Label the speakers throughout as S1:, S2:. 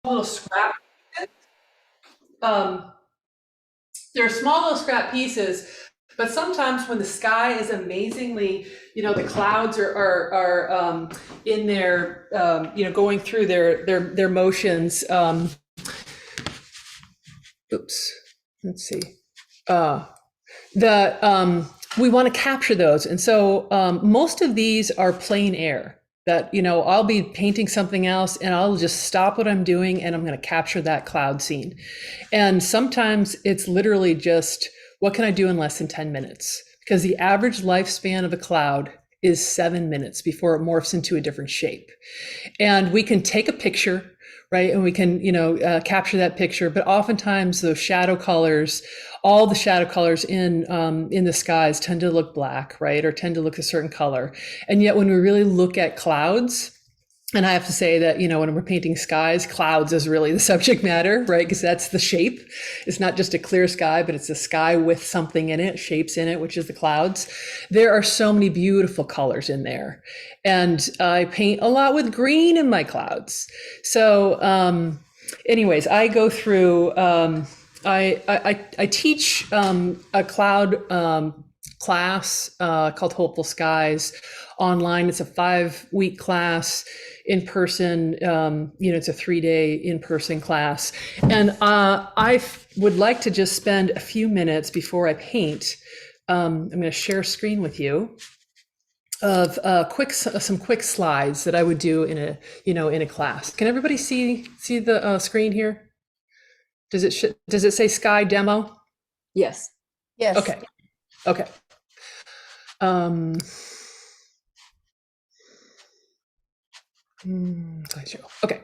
S1: little scrap. Um, they're small little scrap pieces, but sometimes when the sky is amazingly, the clouds are in their, going through their motions. Oops, let's see. Uh, the We want to capture those, and so most of these are plain air. That I'll be painting something else, and I'll just stop what I'm doing, and I'm going to capture that cloud scene. And sometimes it's literally just, what can I do in less than 10 minutes? Because the average lifespan of a cloud is 7 minutes before it morphs into a different shape. And we can take a picture, right? And we can, capture that picture. But oftentimes those shadow colors, all the shadow colors in the skies tend to look black, right? Or tend to look a certain color. And yet when we really look at clouds, and I have to say that, when we're painting skies, clouds is really the subject matter, right? Because that's the shape. It's not just a clear sky, but it's a sky with something in it, shapes in it, which is the clouds. There are so many beautiful colors in there. And I paint a lot with green in my clouds. So anyways, I go through, I teach a cloud class called Hopeful Skies online. It's a 5-week class. In person, it's a 3-day in-person class. And I would like to just spend a few minutes before I paint. I'm going to share a screen with you of some quick slides that I would do in a class. Can everybody see the screen here? Does it say Sky Demo?
S2: Yes.
S3: Yes.
S1: Okay. Slideshow. Okay.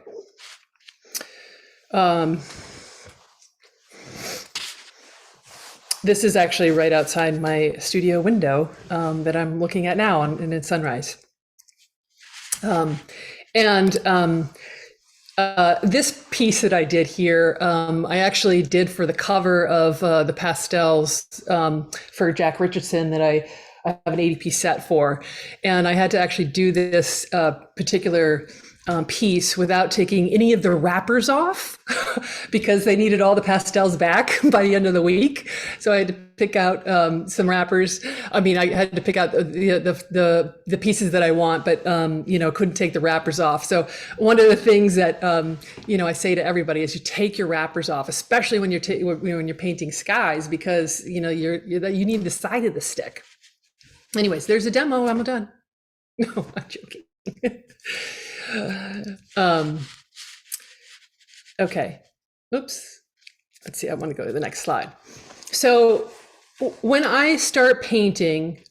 S1: This is actually right outside my studio window that I'm looking at now, and it's sunrise. This piece that I did here, I actually did for the cover of the pastels for Jack Richardson that I have an 80-piece set for. And I had to actually do this particular piece without taking any of the wrappers off because they needed all the pastels back by the end of the week. So I had to pick out some wrappers. I mean, I had to pick out the pieces that I want, but couldn't take the wrappers off. So one of the things that I say to everybody is you take your wrappers off, especially when you're painting skies, because you need the side of the stick. Anyways, there's a demo. I'm done. No, I'm joking. Okay. Oops. Let's see. I want to go to the next slide. So when I start painting,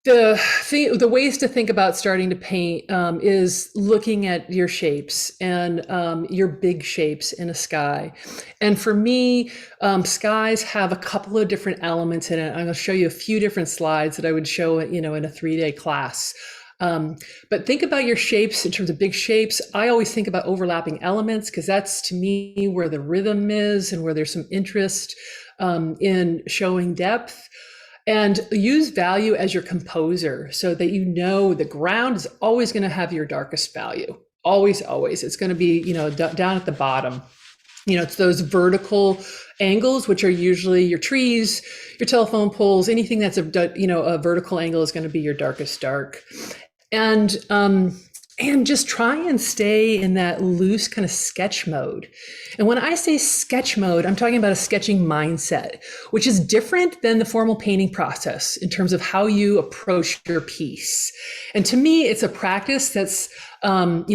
S1: the ways to think about starting to paint is looking at your shapes and your big shapes in a sky. And for me, skies have a couple of different elements in it. I'm going to show you a few different slides that I would show, in a 3-day class. But think about your shapes in terms of big shapes. I always think about overlapping elements because that's, to me, where the rhythm is and where there's some interest in showing depth. And use value as your composer so that the ground is always going to have your darkest value. Always, always. It's going to be, down at the bottom. It's those vertical angles, which are usually your trees, your telephone poles, anything that's a vertical angle is going to be your darkest dark. And just try and stay in that loose kind of sketch mode. And when I say sketch mode, I'm talking about a sketching mindset, which is different than the formal painting process in terms of how you approach your piece. And to me, it's a practice that's,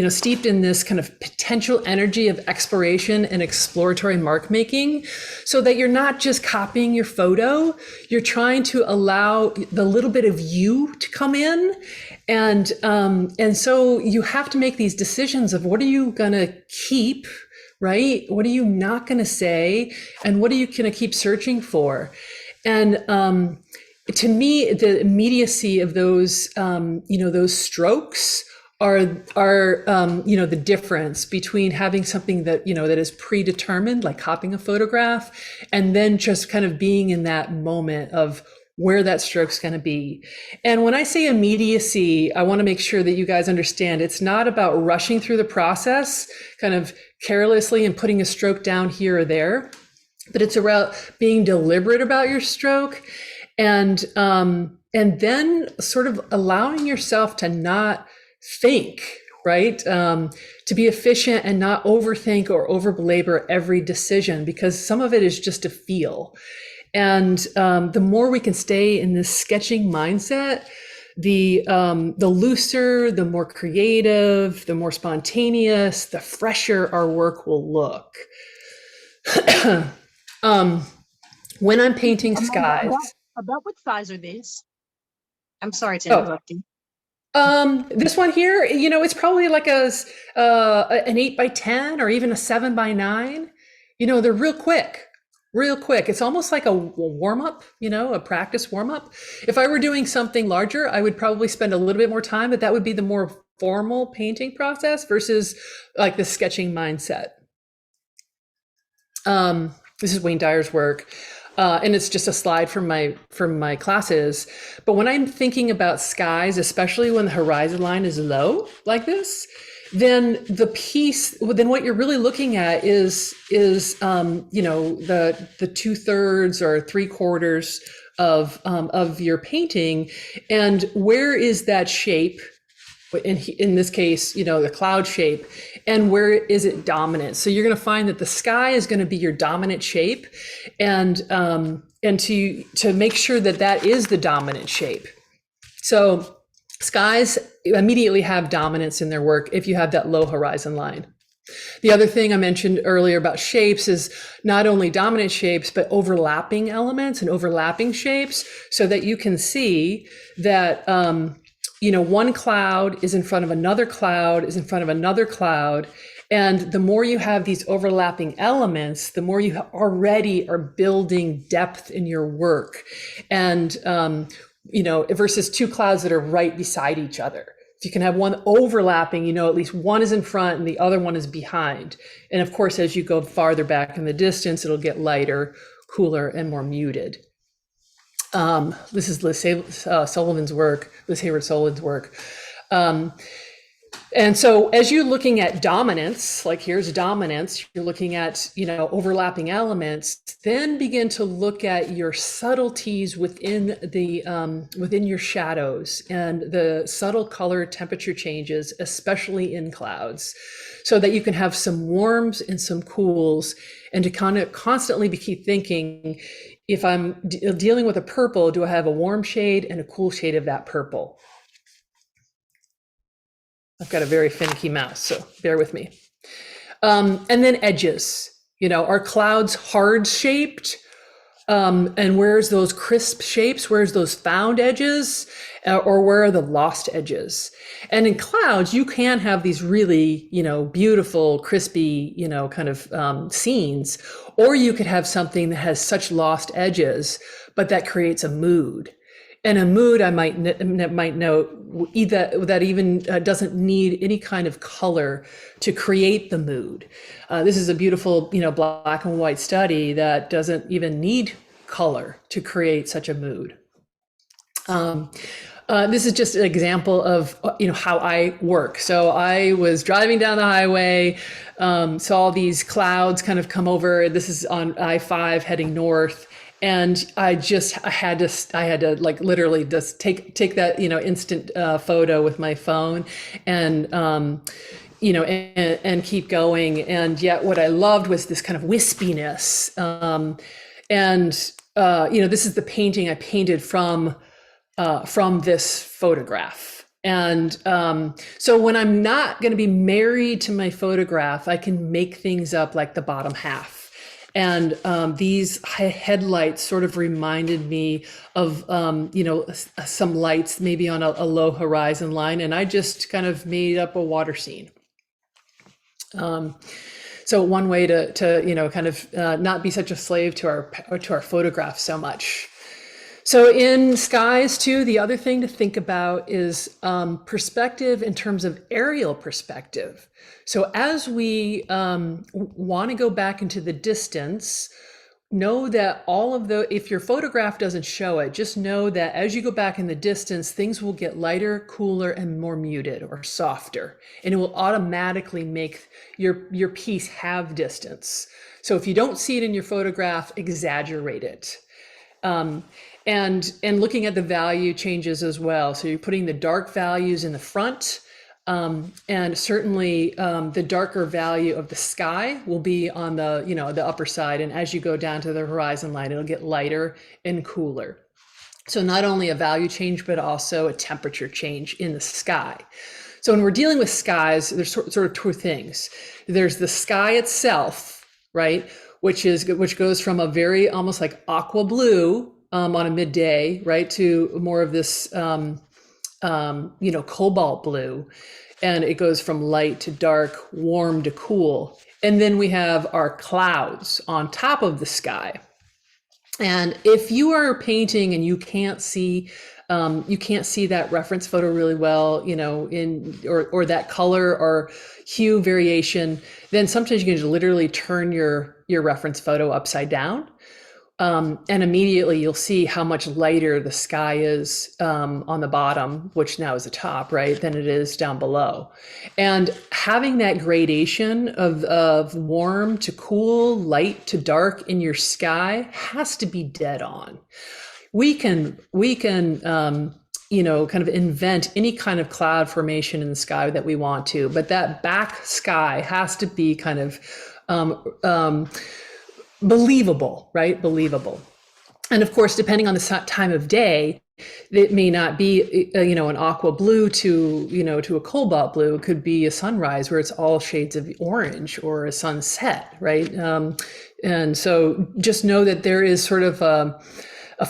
S1: steeped in this kind of potential energy of exploration and exploratory mark making, so that you're not just copying your photo, you're trying to allow the little bit of you to come in. And so you have to make these decisions of what are you going to keep, right? What are you not going to say? And what are you going to keep searching for? And to me, the immediacy of those, those strokes are the difference between having something that, that is predetermined, like copying a photograph, and then just kind of being in that moment of where that stroke's going to be. And when I say immediacy, I want to make sure that you guys understand it's not about rushing through the process kind of carelessly and putting a stroke down here or there, but it's about being deliberate about your stroke, and then sort of allowing yourself to not think, right? To be efficient and not overthink or overbelabor every decision, because some of it is just a feel. And the more we can stay in this sketching mindset, the looser, the more creative, the more spontaneous, the fresher our work will look. When I'm painting skies.
S2: About what size are these? I'm sorry to interrupt you.
S1: This one here, it's probably like an 8x10 or even a 7x9. They're real quick. It's almost like a warm up, a practice warm up. If I were doing something larger, I would probably spend a little bit more time, but that would be the more formal painting process versus like the sketching mindset. This is Wayne Dyer's work. And it's just a slide from my classes. But when I'm thinking about skies, especially when the horizon line is low like this, then what you're really looking at is the 2/3 or 3/4 of your painting, and where is that shape? In this case, the cloud shape, and where is it dominant? So you're going to find that the sky is going to be your dominant shape, and to make sure that is the dominant shape. So skies immediately have dominance in their work if you have that low horizon line. The other thing I mentioned earlier about shapes is not only dominant shapes, but overlapping elements and overlapping shapes, so that you can see that one cloud is in front of another cloud, is in front of another cloud. And the more you have these overlapping elements, the more you already are building depth in your work. And, versus two clouds that are right beside each other. If you can have one overlapping, at least one is in front and the other one is behind. And of course, as you go farther back in the distance, it'll get lighter, cooler, and more muted. This is Liz Sullivan's work, Liz Hayward Sullivan's work. And so as you're looking at dominance, like here's dominance, you're looking at, overlapping elements, then begin to look at your subtleties within your shadows and the subtle color temperature changes, especially in clouds, so that you can have some warms and some cools, and to kind of constantly keep thinking, if I'm dealing with a purple, do I have a warm shade and a cool shade of that purple? I've got a very finicky mouse, so bear with me. And then edges, are clouds hard shaped? And where's those crisp shapes? Where's those found edges? Or where are the lost edges? And in clouds, you can have these really, beautiful, crispy, kind of scenes, or you could have something that has such lost edges, but that creates a mood. And a mood, I might note, that even doesn't need any kind of color to create the mood. This is a beautiful, black and white study that doesn't even need color to create such a mood. This is just an example of, how I work. So I was driving down the highway, saw these clouds kind of come over. This is on I-5 heading north. And I had to like literally just take that, instant photo with my phone and, and keep going. And yet what I loved was this kind of wispiness. This is the painting I painted from this photograph. And so when I'm not going to be married to my photograph, I can make things up like the bottom half. And these headlights sort of reminded me of, some lights maybe on a low horizon line, and I just kind of made up a water scene. So one way to kind of not be such a slave to our photographs so much. So in skies too, the other thing to think about is perspective in terms of aerial perspective. So as we want to go back into the distance, know that all of the, if your photograph doesn't show it, just know that as you go back in the distance, things will get lighter, cooler, and more muted or softer. And it will automatically make your piece have distance. So if you don't see it in your photograph, exaggerate it. Um, and looking at the value changes as well. So you're putting the dark values in the front, and certainly the darker value of the sky will be on the, the upper side. And as you go down to the horizon line, it'll get lighter and cooler. So not only a value change, but also a temperature change in the sky. So when we're dealing with skies, there's sort of two things. There's the sky itself, right? Which goes from a very almost like aqua blue on a midday, right, to more of this cobalt blue, and it goes from light to dark, warm to cool. And then we have our clouds on top of the sky. And if you are painting and you can't see that reference photo really well, or that color or hue variation, then sometimes you can literally turn your reference photo upside down. And immediately you'll see how much lighter the sky is on the bottom, which now is the top, right, than it is down below. And having that gradation of warm to cool, light to dark in your sky has to be dead on. We can kind of invent any kind of cloud formation in the sky that we want to, but that back sky has to be kind of believable, right? Believable. And of course, depending on the time of day, it may not be, an aqua blue to a cobalt blue. It could be a sunrise where it's all shades of orange, or a sunset, right? And so just know that there is sort of a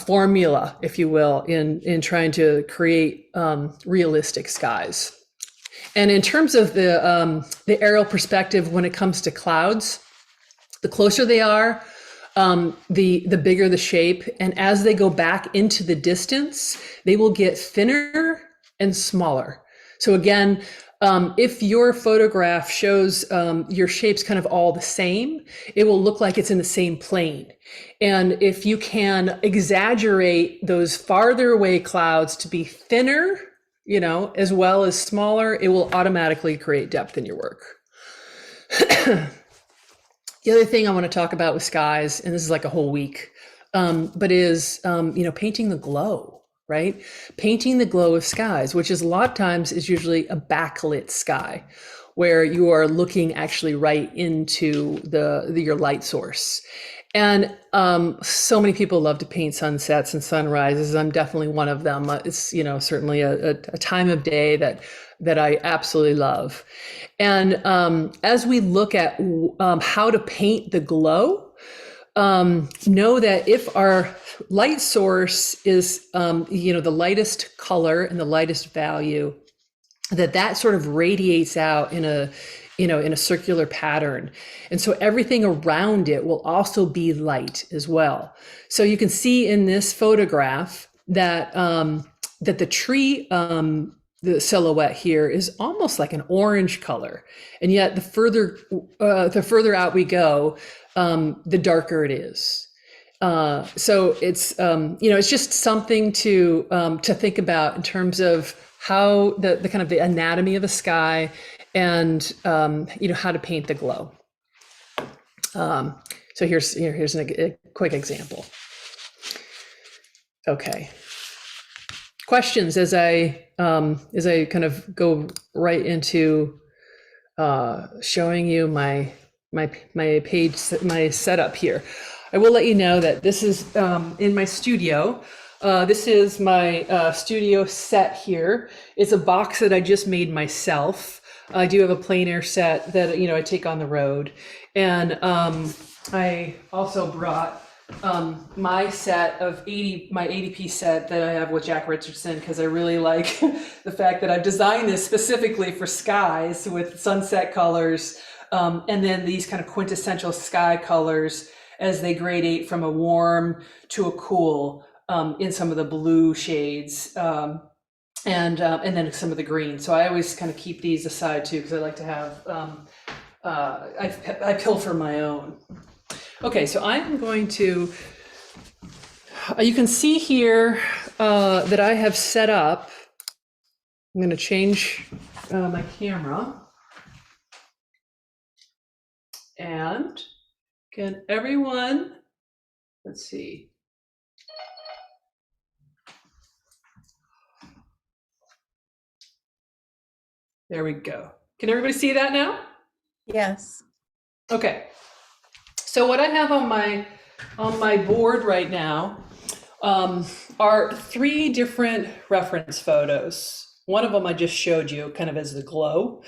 S1: formula, if you will, in trying to create realistic skies. And in terms of the aerial perspective, when it comes to clouds, the closer they are, the bigger the shape. And as they go back into the distance, they will get thinner and smaller. So again, if your photograph shows your shapes kind of all the same, it will look like it's in the same plane. And if you can exaggerate those farther away clouds to be thinner, as well as smaller, it will automatically create depth in your work. The other thing I want to talk about with skies, and this is like a whole week, but is, painting the glow, right? Painting the glow of skies, which is a lot of times is usually a backlit sky where you are looking actually right into your light source. And so many people love to paint sunsets and sunrises. I'm definitely one of them. It's, certainly a time of day that I absolutely love. And as we look at how to paint the glow, know that if our light source is, the lightest color and the lightest value, that sort of radiates out in a circular pattern. And so everything around it will also be light as well. So you can see in this photograph that the tree, the silhouette here is almost like an orange color. And yet the further out we go, the darker it is. So it's, it's just something to think about in terms of how the kind of the anatomy of a sky, and how to paint the glow. So here's a quick example. Okay. Questions as I kind of go right into showing you my page, my setup here. I will let you know that this is in my studio. This is my studio set here. It's a box that I just made myself. I do have a plein air set that I take on the road, and I also brought my set of my 80-piece set that I have with Jack Richardson, because I really like the fact that I've designed this specifically for skies with sunset colors, and then these kind of quintessential sky colors as they gradate from a warm to a cool in some of the blue shades. And then some of the green. So I always kind of keep these aside too, because I like to have, I pilfer my own. Okay, so I'm going to, you can see here that I have set up, I'm going to change my camera. And can everyone, let's see. There we go. Can everybody see that now?
S3: Yes.
S1: Okay. So what I have on my board right now are 3 different reference photos. One of them I just showed you kind of as the glow.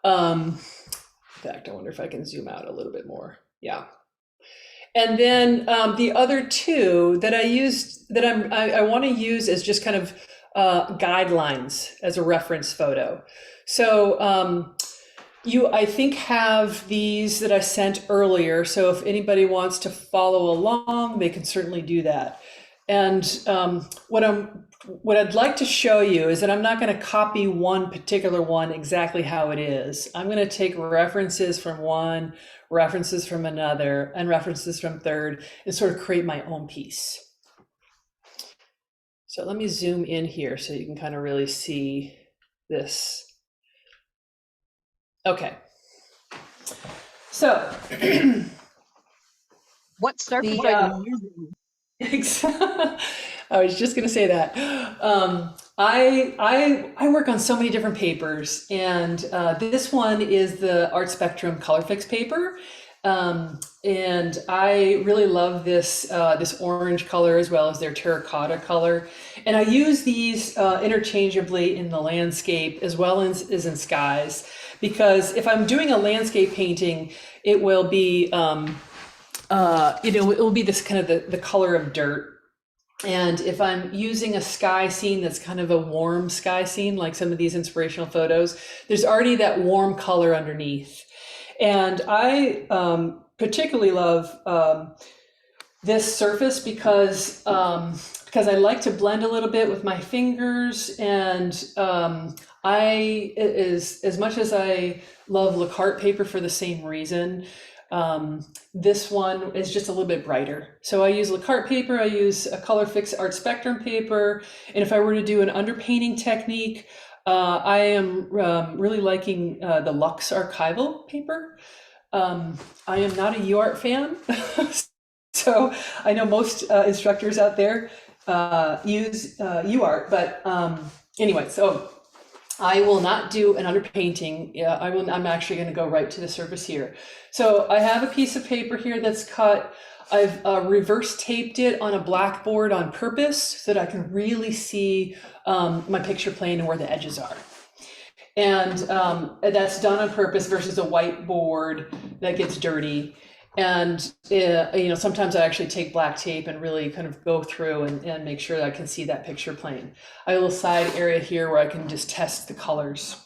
S1: In fact, I wonder if I can zoom out a little bit more. Yeah. And then the other 2 that I used that I want to use as just kind of guidelines as a reference photo. So you, I think, have these that I sent earlier. So if anybody wants to follow along, they can certainly do that. And what I'd like to show you is that I'm not going to copy one particular one exactly how it is. I'm going to take references from one, references from another, and references from third, and sort of create my own piece. So let me zoom in here so you can kind of really see this. Okay. So
S2: What surface
S1: The,
S2: are you using?
S1: I was just going to say that. I work on so many different papers, and this one is the Art Spectrum Color Fix paper, and I really love this this orange color as well as their terracotta color, and I use these interchangeably in the landscape as well as in skies, because if I'm doing a landscape painting, it will be it will be this kind of the color of dirt. And if I'm using a sky scene that's kind of a warm sky scene, like some of these inspirational photos, there's already that warm color underneath. And I particularly love this surface because I like to blend a little bit with my fingers, and as much as I love Le Carte paper for the same reason, this one is just a little bit brighter. So I use Le Carte paper, I use a Color Fix Art Spectrum paper, and if I were to do an underpainting technique, I am really liking the Luxe archival paper. I am not a UArt fan, so I know most instructors out there use UArt, but anyway, so I will not do an underpainting. Yeah, I'm actually going to go right to the surface here. So I have a piece of paper here that's cut. I've reverse taped it on a blackboard on purpose so that I can really see my picture plane and where the edges are. And that's done on purpose versus a whiteboard that gets dirty. And sometimes I actually take black tape and really kind of go through and make sure that I can see that picture plane. I have a little side area here where I can just test the colors.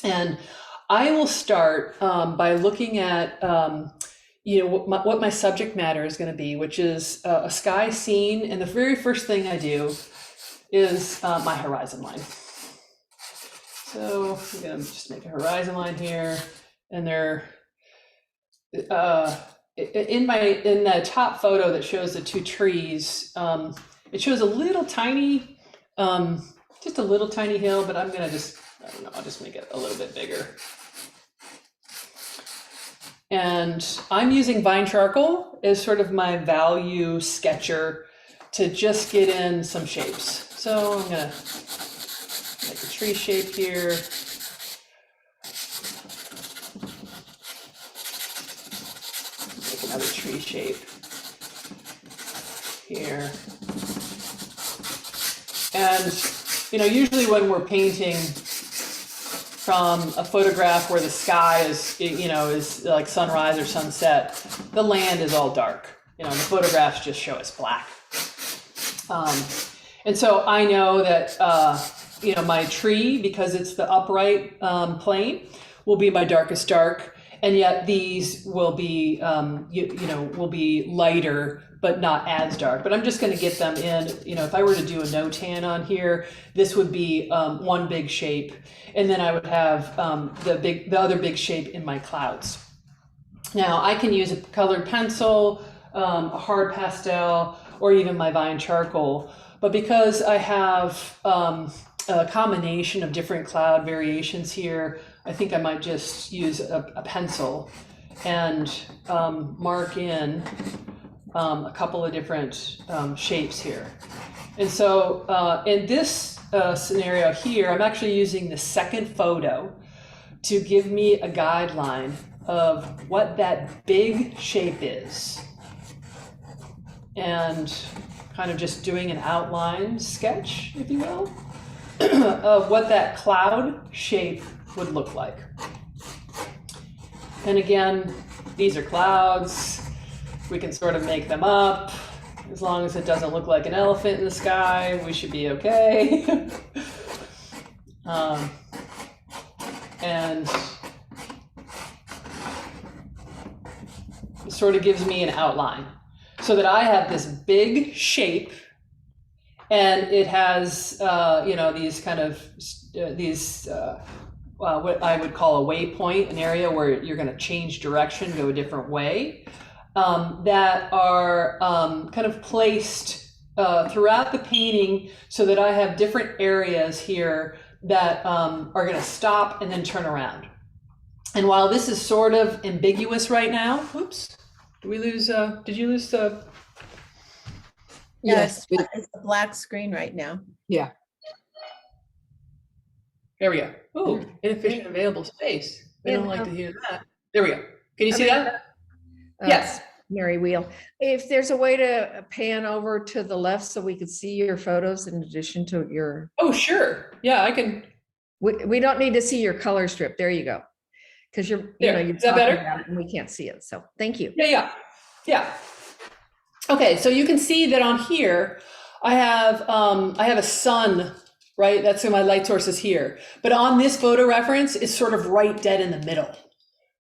S1: And I will start by looking at what my subject matter is going to be, which is a sky scene. And the very first thing I do is my horizon line. So I'm going to just make a horizon line here, and they're in the top photo that shows the 2 trees. It shows a little tiny, just a little tiny hill, but I'm gonna I'll just make it a little bit bigger. And I'm using Vine Charcoal as sort of my value sketcher to just get in some shapes. So I'm gonna make a tree shape here. Make another tree shape here. And usually when we're painting from a photograph where the sky is like sunrise or sunset, the land is all dark. The photographs just show us black. And so I know that my tree, because it's the upright plane, will be my darkest dark, and yet these will be will be lighter but not as dark. But I'm just going to get them in. If I were to do a no tan on here, this would be one big shape, and then I would have the other big shape in my clouds. Now I can use a colored pencil, a hard pastel, or even my Vine charcoal. But because I have a combination of different cloud variations here, I think I might just use a pencil and mark in a couple of different shapes here. And so in this scenario here, I'm actually using the second photo to give me a guideline of what that big shape is. And kind of just doing an outline sketch, if you will, of what that cloud shape would look like. And again, these are clouds. We can sort of make them up. As long as it doesn't look like an elephant in the sky, we should be okay. And it sort of gives me an outline so that I have this big shape, and it has, you know, these kind of, what I would call a waypoint, an area where you're going to change direction, go a different way, that are kind of placed throughout the painting so that I have different areas here that are going to stop and then turn around. And while this is sort of ambiguous right now, oops, did we lose, did you lose the?
S3: Yes, it's a black screen right now.
S1: Yeah. There we go. Oh, inefficient available space. I don't like to hear that. There we go. Can you see that? Yes.
S3: Mary Wheel. If there's a way to pan over to the left so we can see your photos in addition to your.
S1: Oh, sure. Yeah, I can.
S3: We don't need to see your color strip. There you go. Because you're, you know, you're
S1: is that better?
S3: about it and we can't see it. So thank you.
S1: Yeah. Okay, so you can see that on here, I have a sun, right? That's my light source is here. But on this photo reference, it's sort of right dead in the middle,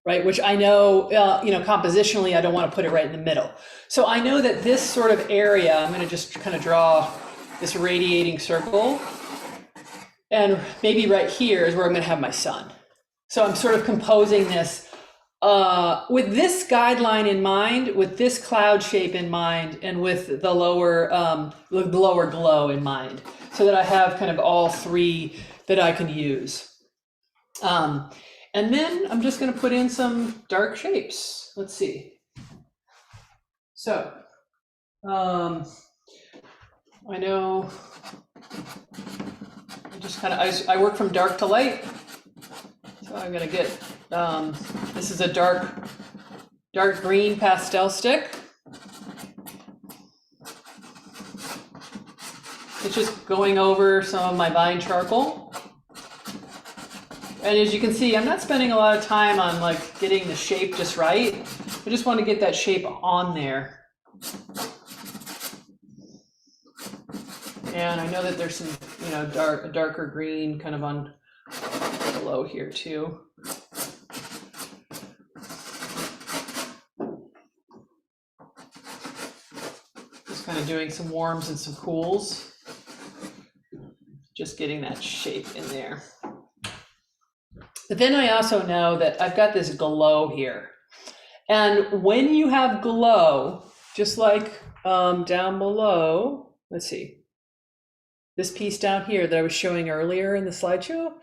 S1: right? Which I know, you know, compositionally, I don't want to put it right in the middle. So I know that this sort of area, I'm going to just kind of draw this radiating circle. And maybe right here is where I'm going to have my sun. So I'm sort of composing this with this guideline in mind, with this cloud shape in mind, and with the lower glow in mind, so that I have kind of all three that I can use. And then I'm just going to put in some dark shapes. Let's see. So I know I work from dark to light. So I'm going to get, this is a dark green pastel stick. It's just going over some of my Vine charcoal. And as you can see, I'm not spending a lot of time on like getting the shape just right. I just want to get that shape on there. And I know that there's some, you know, darker green kind of on below here too. Just kind of doing some warms and some cools. Just getting that shape in there. But then I also know that I've got this glow here. And when you have glow, just like down below, let's see, this piece down here that I was showing earlier in the slideshow,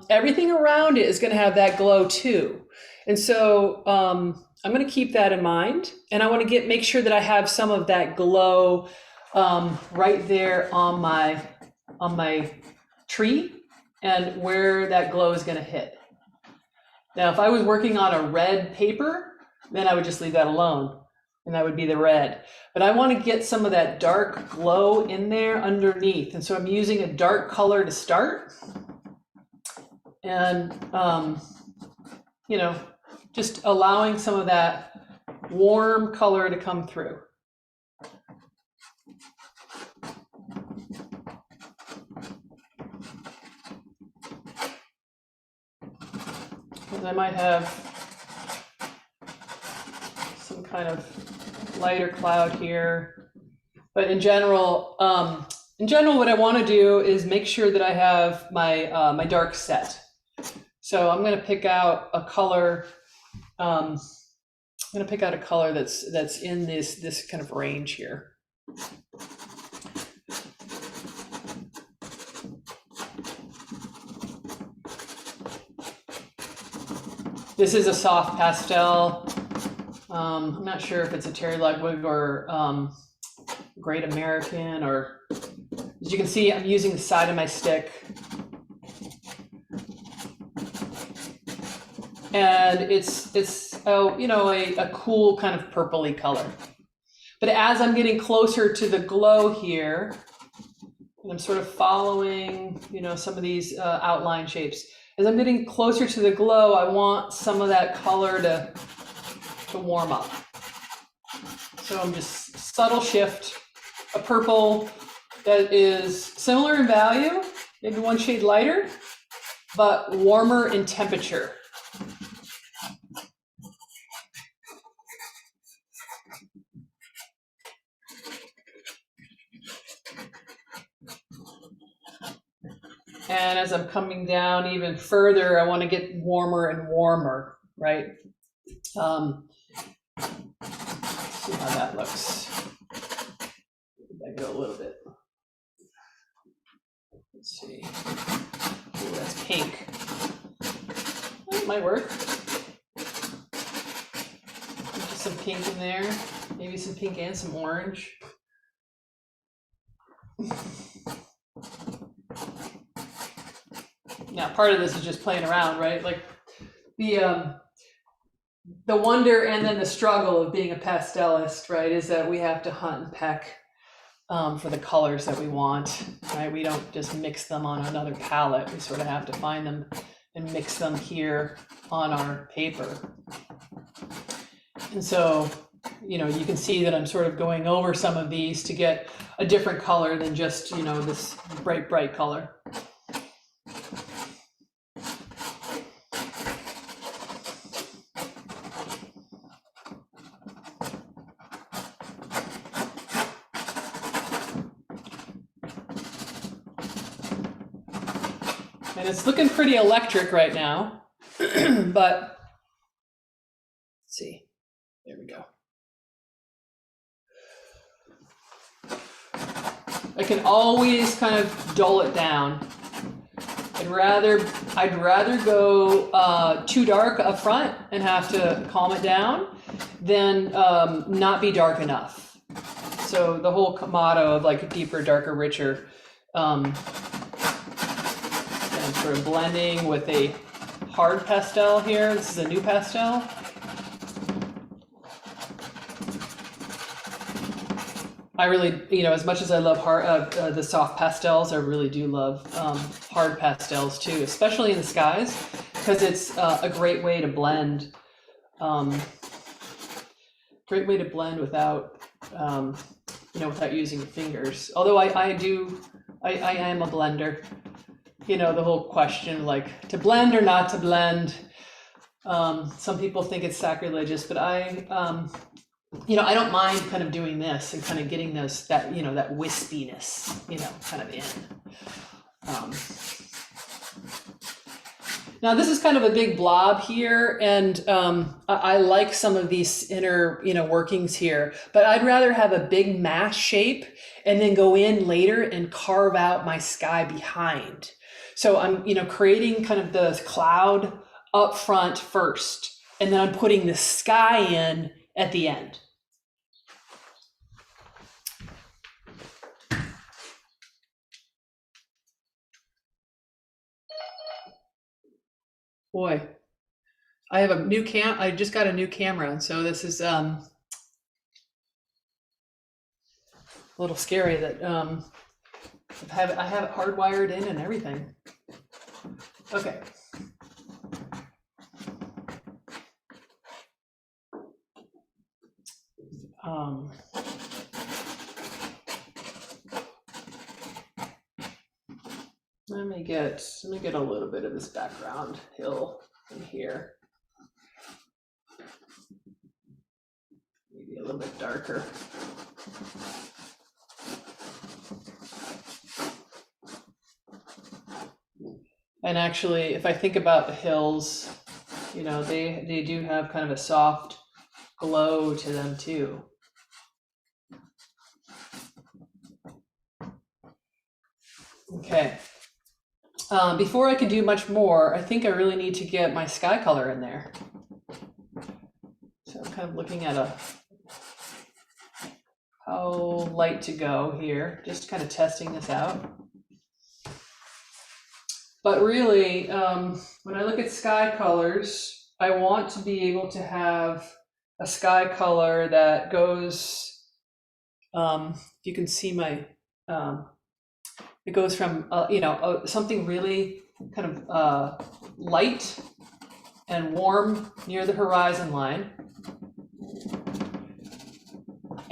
S1: everything around it is going to have that glow too. And so I'm going to keep that in mind, and I want to make sure that I have some of that glow right there on my tree and where that glow is going to hit. Now, if I was working on a red paper, then I would just leave that alone, and that would be the red. But I want to get some of that dark glow in there underneath, and so I'm using a dark color to start. And, you know, just allowing some of that warm color to come through. And I might have some kind of lighter cloud here. But in general, what I want to do is make sure that I have my, my dark set. So I'm going to pick out a color I'm gonna pick out a color that's in this kind of range here. This is a soft pastel. I'm not sure if it's a Terry Ludwig or Great American, or as you can see, I'm using the side of my stick. And it's you know, a cool kind of purpley color. But as I'm getting closer to the glow here, and I'm sort of following, you know, some of these outline shapes. As I'm getting closer to the glow, I want some of that color to warm up. So I'm just subtle shift, a purple that is similar in value, maybe one shade lighter, but warmer in temperature. And as I'm coming down even further, I want to get warmer and warmer, right? Let's see how that looks. I go a little bit. Let's see. Ooh, that's pink. That might work. Just some pink in there. Maybe some pink and some orange. Now, part of this is just playing around, right? Like the wonder and then the struggle of being a pastelist, right, is that we have to hunt and peck for the colors that we want, right? We don't just mix them on another palette. We sort of have to find them and mix them here on our paper. And so, you know, you can see that I'm sort of going over some of these to get a different color than just, you know, this bright, bright color. And it's looking pretty electric right now, but let's see, there we go. I can always kind of dull it down. I'd rather go too dark up front and have to calm it down than not be dark enough. So the whole motto of like deeper, darker, richer, and sort of blending with a hard pastel here. This is a new pastel. I really, you know, as much as I love the soft pastels, I really do love hard pastels too, especially in the skies, because it's a great way to blend. Great way to blend without, you know, without using your fingers. Although I am a blender. You know, the whole question, like, to blend or not to blend. Some people think it's sacrilegious, but you know, I don't mind kind of doing this and kind of getting that, you know, that wispiness, you know, kind of in. Now this is kind of a big blob here, and I like some of these inner, you know, workings here, but I'd rather have a big mass shape and then go in later and carve out my sky behind. So I'm, you know, creating kind of the cloud up front first, and then I'm putting the sky in at the end. Boy, I have a new I just got a new camera, and so this is a little scary that I have it hardwired in and everything. Okay. Let me get a little bit of this background hill in here. Maybe a little bit darker. And actually, if I think about the hills, you know, they do have kind of a soft glow to them too. Okay. Before I can do much more, I think I really need to get my sky color in there. So I'm kind of looking at how light to go here, just kind of testing this out. But really, when I look at sky colors, I want to be able to have a sky color that goes, you can see my, it goes from, something really kind of light and warm near the horizon line.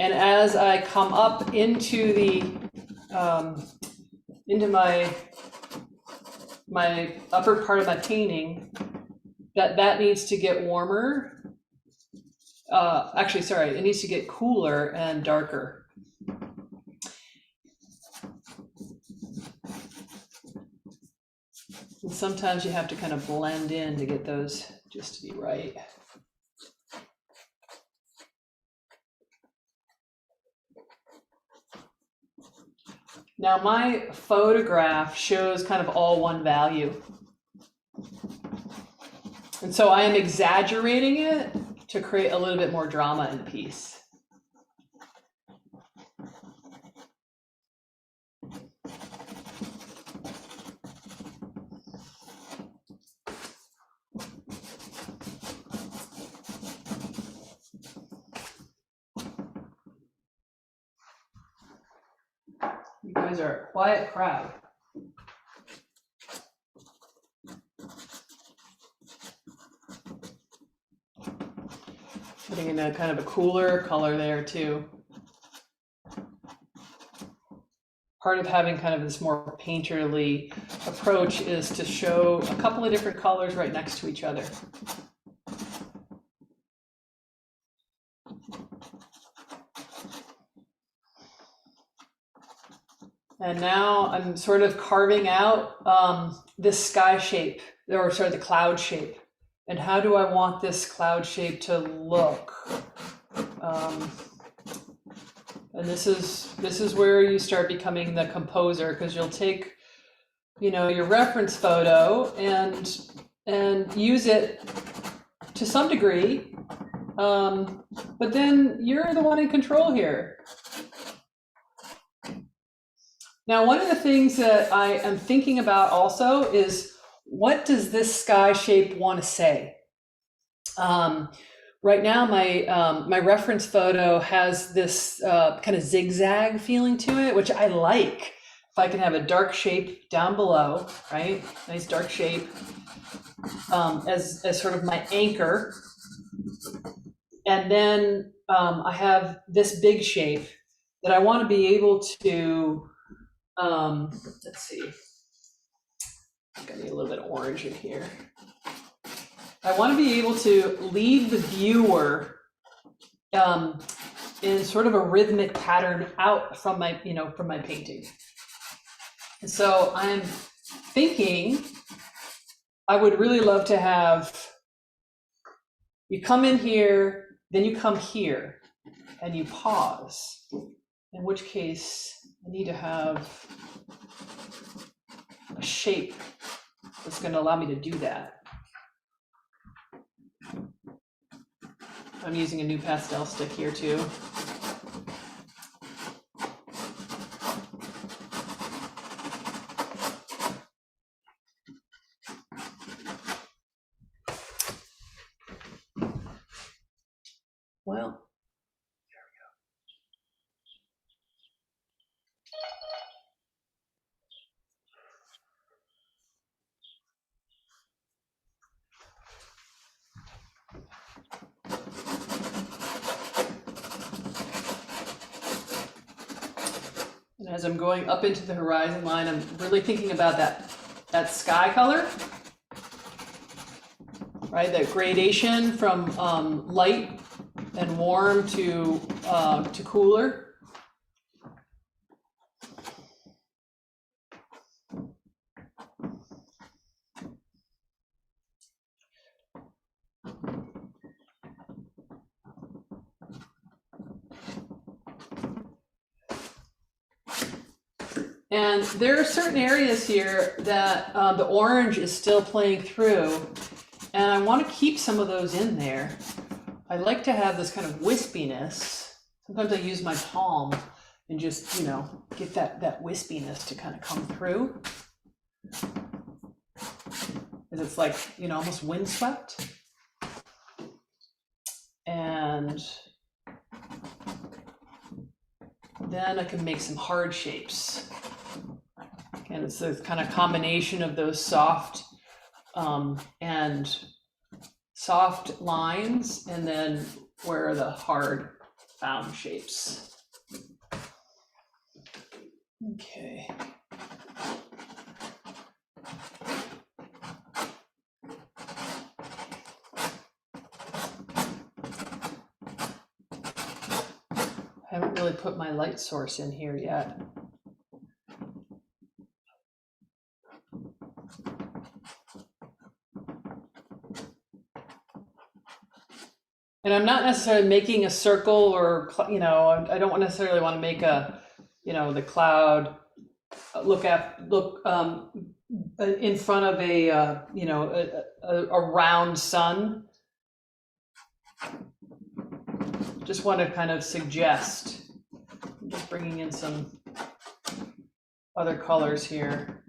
S1: And as I come up into into my upper part of my painting, that needs to get warmer. Actually, sorry, it needs to get cooler and darker. And sometimes you have to kind of blend in to get those just to be right. Now my photograph shows kind of all one value. And so I am exaggerating it to create a little bit more drama in the piece. You guys are a quiet crowd. Putting in a kind of a cooler color there too. Part of having kind of this more painterly approach is to show a couple of different colors right next to each other. And now I'm sort of carving out this sky shape, or sort of the cloud shape. And how do I want this cloud shape to look? And this is where you start becoming the composer, because you'll take, your reference photo and use it to some degree, but then you're the one in control here. Now, one of the things that I am thinking about also is, what does this sky shape want to say? Right now, my reference photo has this kind of zigzag feeling to it, which I like. If I can have a dark shape down below, right? Nice dark shape as sort of my anchor. And then I have this big shape that I want to be able to, let's see, got me a little bit of orange in here. I want to be able to lead the viewer in sort of a rhythmic pattern out from my, from my painting. And so I'm thinking I would really love to have, you come in here, then you come here, and you pause, in which case I need to have a shape that's going to allow me to do that. I'm using a new pastel stick here too. Well, and as I'm going up into the horizon line, I'm really thinking about that sky color, right? That gradation from light and warm to cooler. And there are certain areas here that the orange is still playing through, and I want to keep some of those in there. I like to have this kind of wispiness. Sometimes I use my palm and just, you know, get that wispiness to kind of come through. Because it's like, you know, almost windswept. And then I can make some hard shapes. And it's the kind of combination of those soft and soft lines, and then where are the hard bound shapes. Okay. I haven't really put my light source in here yet. And I'm not necessarily making a circle or, you know, I don't necessarily want to make a, you know, the cloud look in front of a, you know, a round sun. Just want to kind of suggest, I'm just bringing in some other colors here.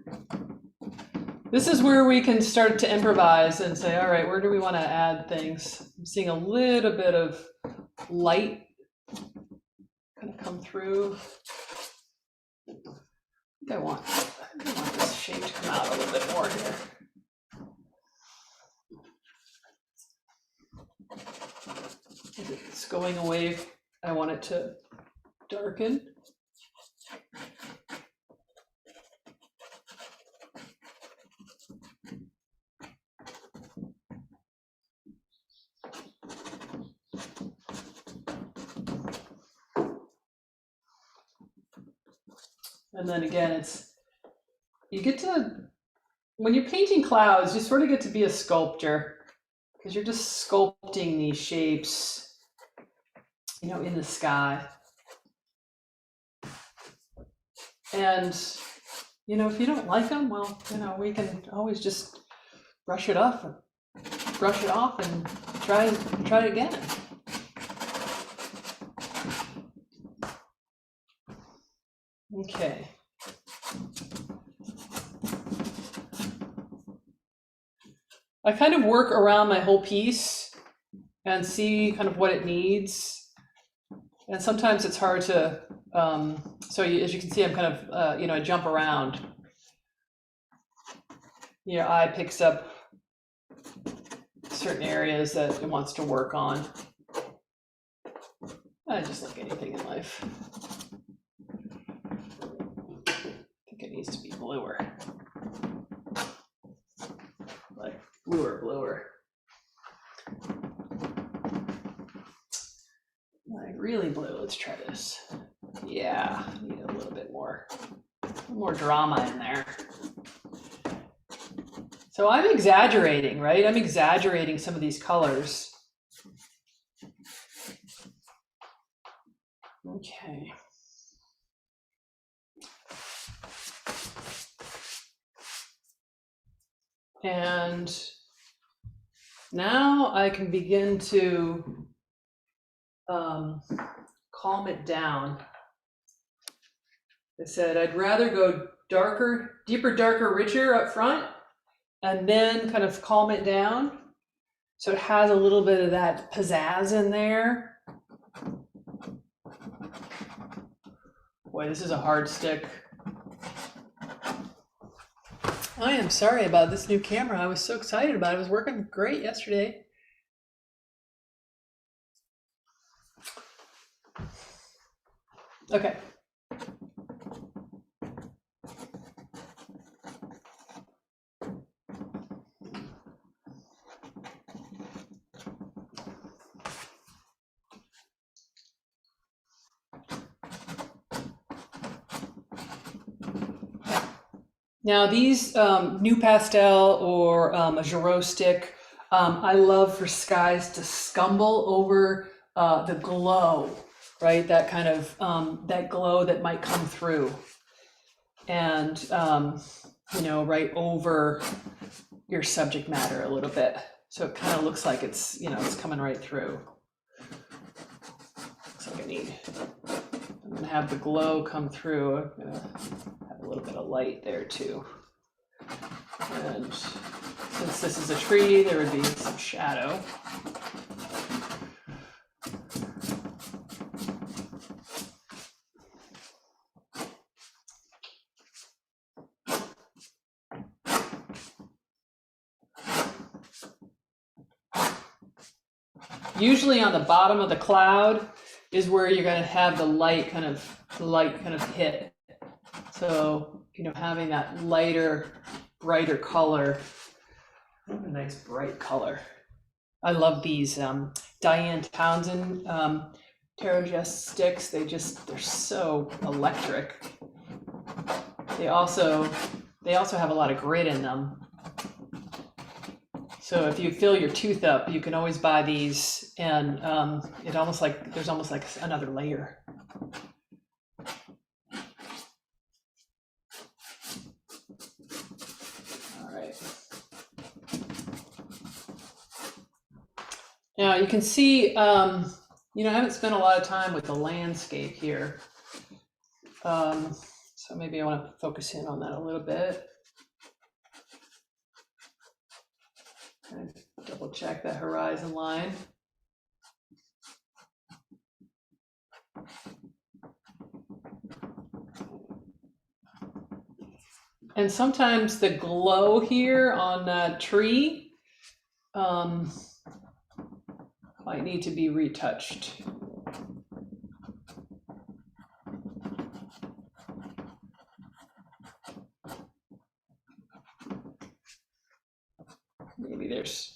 S1: This is where we can start to improvise and say, all right, where do we want to add things? I'm seeing a little bit of light kind of come through. I want this shape to come out a little bit more here. As it's going away, I want it to darken. And then again, it's, you get to, when you're painting clouds, you sort of get to be a sculptor, because you're just sculpting these shapes, you know, in the sky. And, you know, if you don't like them, well, you know, we can always just brush it off and try it again. Okay. I kind of work around my whole piece and see kind of what it needs. And sometimes it's hard to, so as you can see, I'm kind of, you know, I jump around. Your eye picks up certain areas that it wants to work on. Just like anything in life. I think it needs to be bluer. Like bluer. Like really blue, let's try this. Yeah, need a little bit more drama in there. So I'm exaggerating, right? I'm exaggerating some of these colors. Okay. And now I can begin to calm it down. I said I'd rather go darker, deeper, darker, richer up front, and then kind of calm it down. So it has a little bit of that pizzazz in there. Boy, this is a hard stick. I am sorry about this new camera. I was so excited about it. It was working great yesterday. Okay. Now these new pastel or a Giraud stick, I love for skies to scumble over the glow, right? That kind of, that glow that might come through. and, you know, right over your subject matter a little bit. So it kind of looks like it's, you know, it's coming right through. Looks like I'm gonna have the glow come through. I'm gonna have a little bit of light there too. And since this is a tree, there would be some shadow. Usually on the bottom of the cloud is where you're going to have the light kind of hit. So, you know, having that lighter, brighter color, a nice bright color. I love these Diane Townsend Tarot Gest sticks. They're so electric. They also have a lot of grit in them. So if you fill your tooth up, you can always buy these, and there's almost like another layer. All right. Now you can see, you know, I haven't spent a lot of time with the landscape here. So maybe I want to focus in on that a little bit. And double check that horizon line. And sometimes the glow here on that tree might need to be retouched.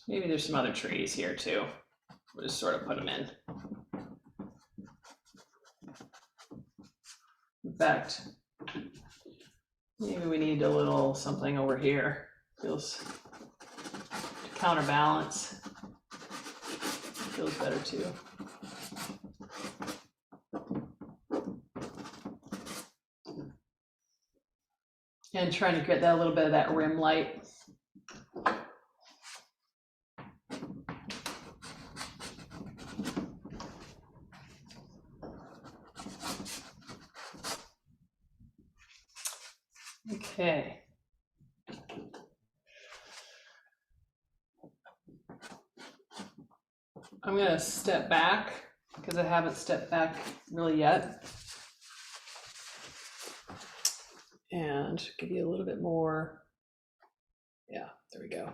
S1: Maybe there's some other trees here too. We'll just sort of put them in. In fact, maybe we need a little something over here. Feels to counterbalance. Feels better too. And trying to get that a little bit of that rim light. Okay. I'm going to step back because I haven't stepped back really yet. And give you a little bit more. Yeah, there we go.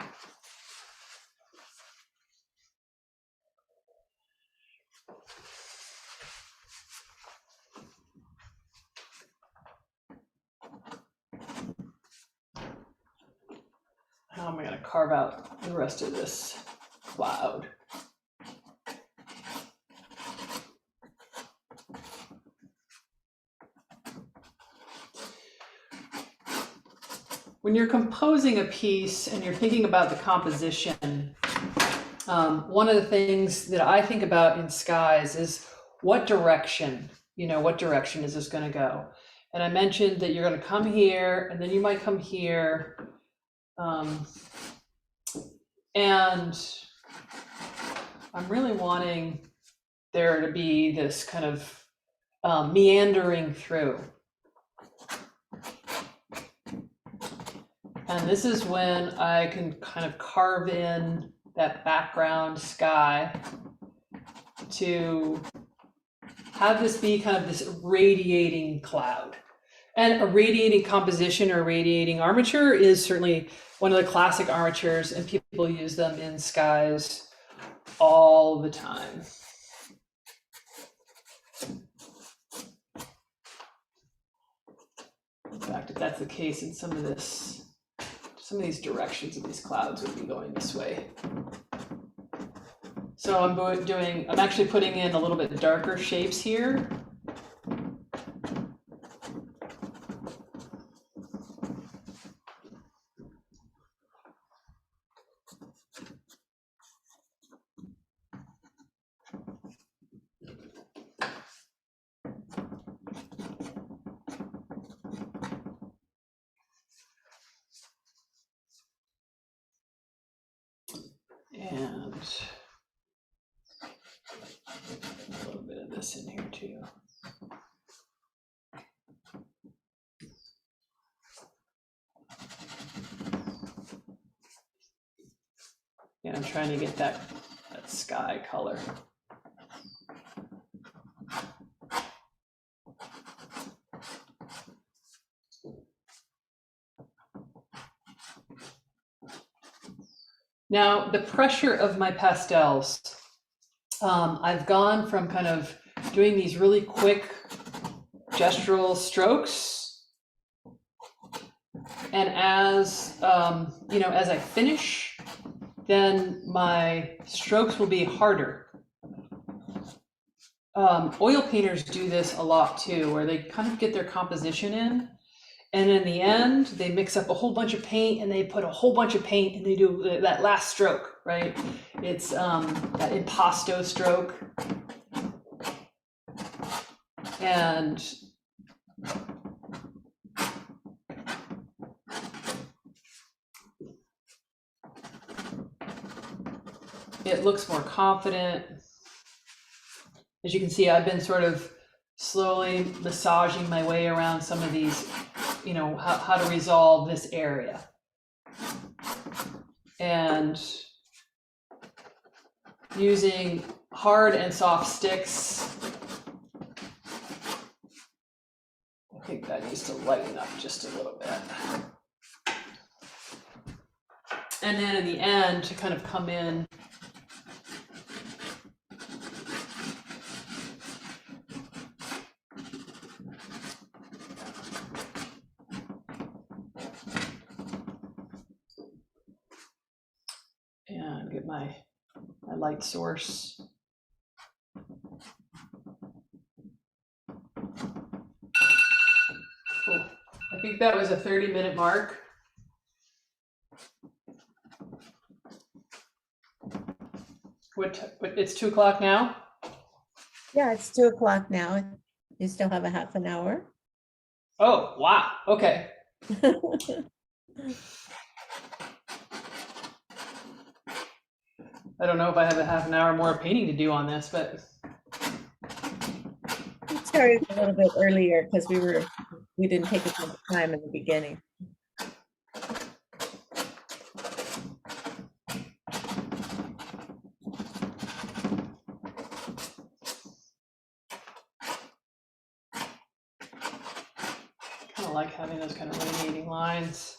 S1: How am I going to carve out the rest of this cloud? When you're composing a piece and you're thinking about the composition, one of the things that I think about in skies is what direction is this going to go? And I mentioned that you're going to come here, and then you might come here. And I'm really wanting there to be this kind of meandering through. And this is when I can kind of carve in that background sky to have this be kind of this radiating cloud. And a radiating composition or radiating armature is certainly one of the classic armatures, and people use them in skies all the time. In fact, if that's the case in some of these directions of these clouds would be going this way. So I'm actually putting in a little bit darker shapes here. And a little bit of this in here too. Yeah, I'm trying to get that sky color. Now, the pressure of my pastels, I've gone from kind of doing these really quick gestural strokes, and as you know, as I finish, then my strokes will be harder. Oil painters do this a lot too, where they kind of get their composition in, and in the end, they mix up a whole bunch of paint and they put a whole bunch of paint and they do that last stroke, right? It's that impasto stroke. And it looks more confident. As you can see, I've been sort of slowly massaging my way around some of these, you know, how to resolve this area. And using hard and soft sticks. I think that needs to lighten up just a little bit. And then in the end, to kind of come in and get my light source. Cool. I think that was a 30-minute mark. What, it's 2 o'clock now?
S4: Yeah, it's 2 o'clock now. You still have a half an hour.
S1: Oh, wow. Okay. I don't know if I have a half an hour more painting to do on this, but
S4: We started a little bit earlier because we didn't take as much time in the beginning.
S1: kind of like having those kind of radiating lines.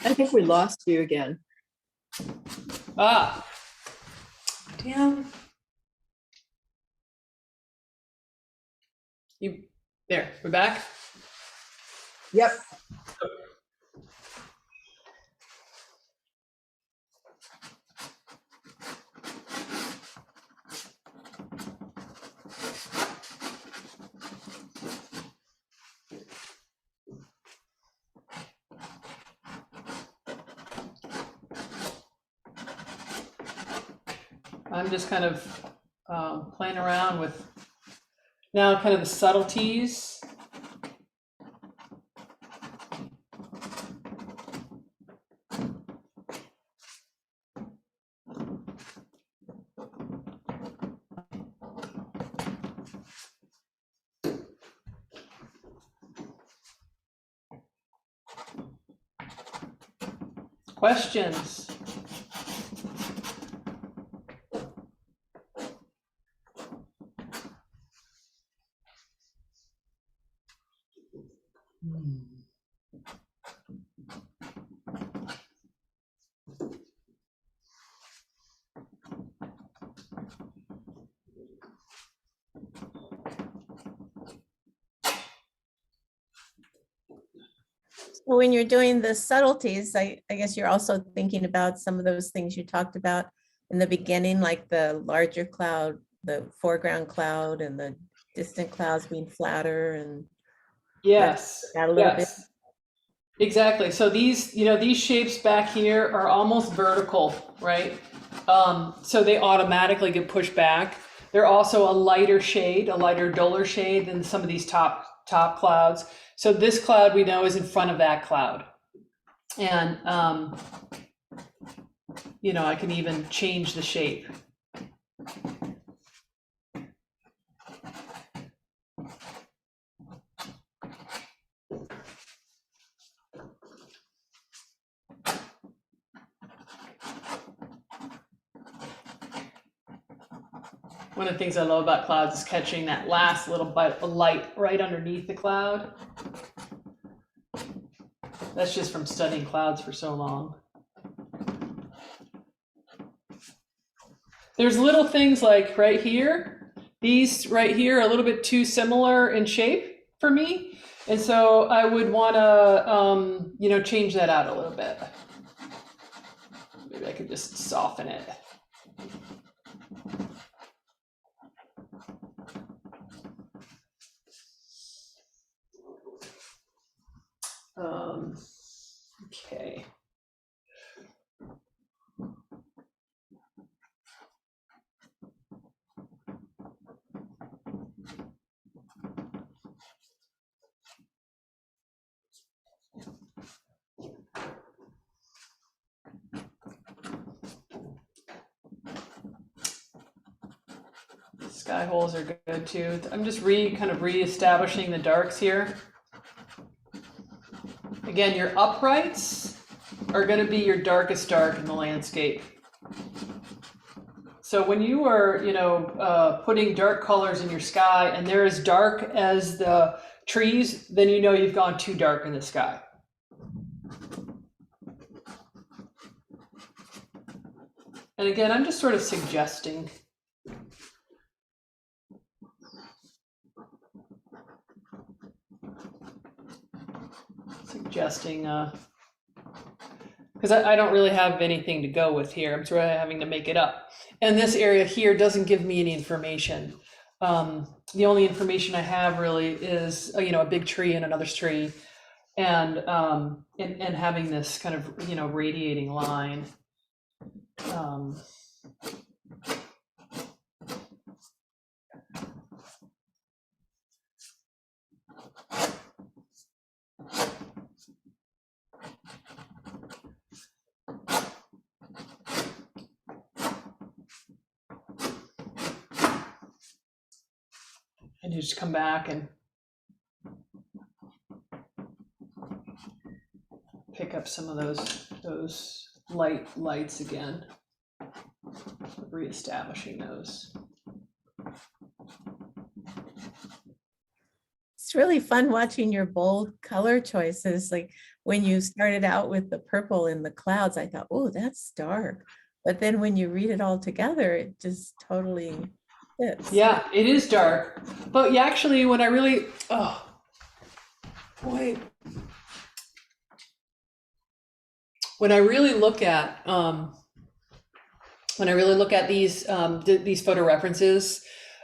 S3: I think we lost you again.
S1: Ah, damn. There, we're back.
S3: Yep.
S1: I'm just kind of playing around with now kind of the subtleties. Questions?
S4: So when you're doing the subtleties, I guess you're also thinking about some of those things you talked about in the beginning, like the larger cloud, the foreground cloud, and the distant clouds being flatter, and
S1: Yes.
S4: that a little bit.
S1: Yes. Exactly. So these, these shapes back here are almost vertical, right? So they automatically get pushed back. They're also a lighter shade, a lighter, duller shade than some of these top clouds. So this cloud we know is in front of that cloud. And, I can even change the shape. One of the things I love about clouds is catching that last little bit of light right underneath the cloud. That's just from studying clouds for so long. There's little things like right here. These right here are a little bit too similar in shape for me. And so I would want to, change that out a little bit. Maybe I could just soften it. Okay. Sky holes are good too. I'm just kind of re-establishing the darks here. Again, your uprights are going to be your darkest dark in the landscape. So when you are, putting dark colors in your sky and they're as dark as the trees, then you've gone too dark in the sky. And again, I'm just sort of suggesting. Because I don't really have anything to go with here. I'm sort of having to make it up. And this area here doesn't give me any information. The only information I have really is, a big tree and another tree, and having this kind of, radiating line. And you just come back and pick up some of those lights again, reestablishing those.
S4: It's really fun watching your bold color choices. Like when you started out with the purple in the clouds, I thought, oh, that's dark. But then when you read it all together, it just totally fits.
S1: Yeah, it is dark. But actually, when I really, when I really look at these photo references,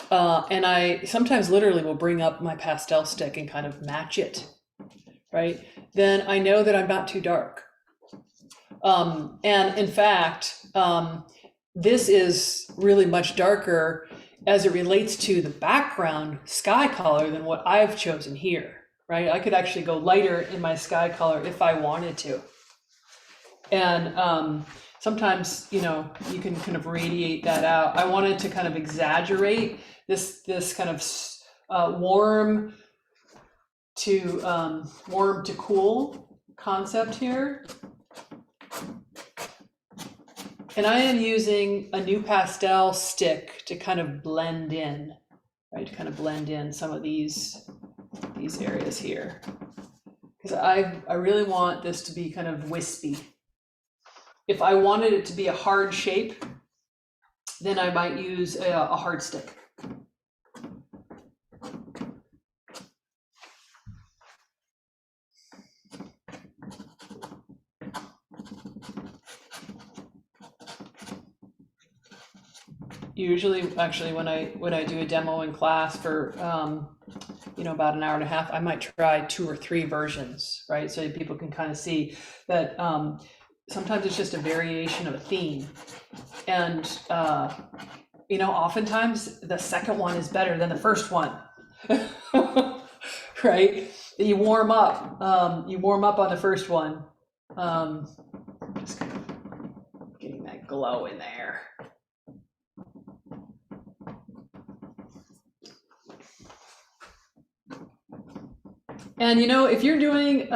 S1: and I sometimes literally will bring up my pastel stick and kind of match it, right? Then I know that I'm not too dark. And in fact, this is really much darker as it relates to the background sky color than what I've chosen here, right? I could actually go lighter in my sky color if I wanted to. And sometimes, you can kind of radiate that out. I wanted to kind of exaggerate this kind of warm to cool concept here. And I am using a new pastel stick to kind of blend in, right? To kind of blend in some of these areas here. Because I really want this to be kind of wispy. If I wanted it to be a hard shape, then I might use a hard stick. Usually, actually, when I do a demo in class for about an hour and a half, I might try 2 or 3 versions right? So people can kind of see that sometimes it's just a variation of a theme. And, oftentimes the second one is better than the first one, right? You warm up on the first one. Just kind of getting that glow in there. And if you're doing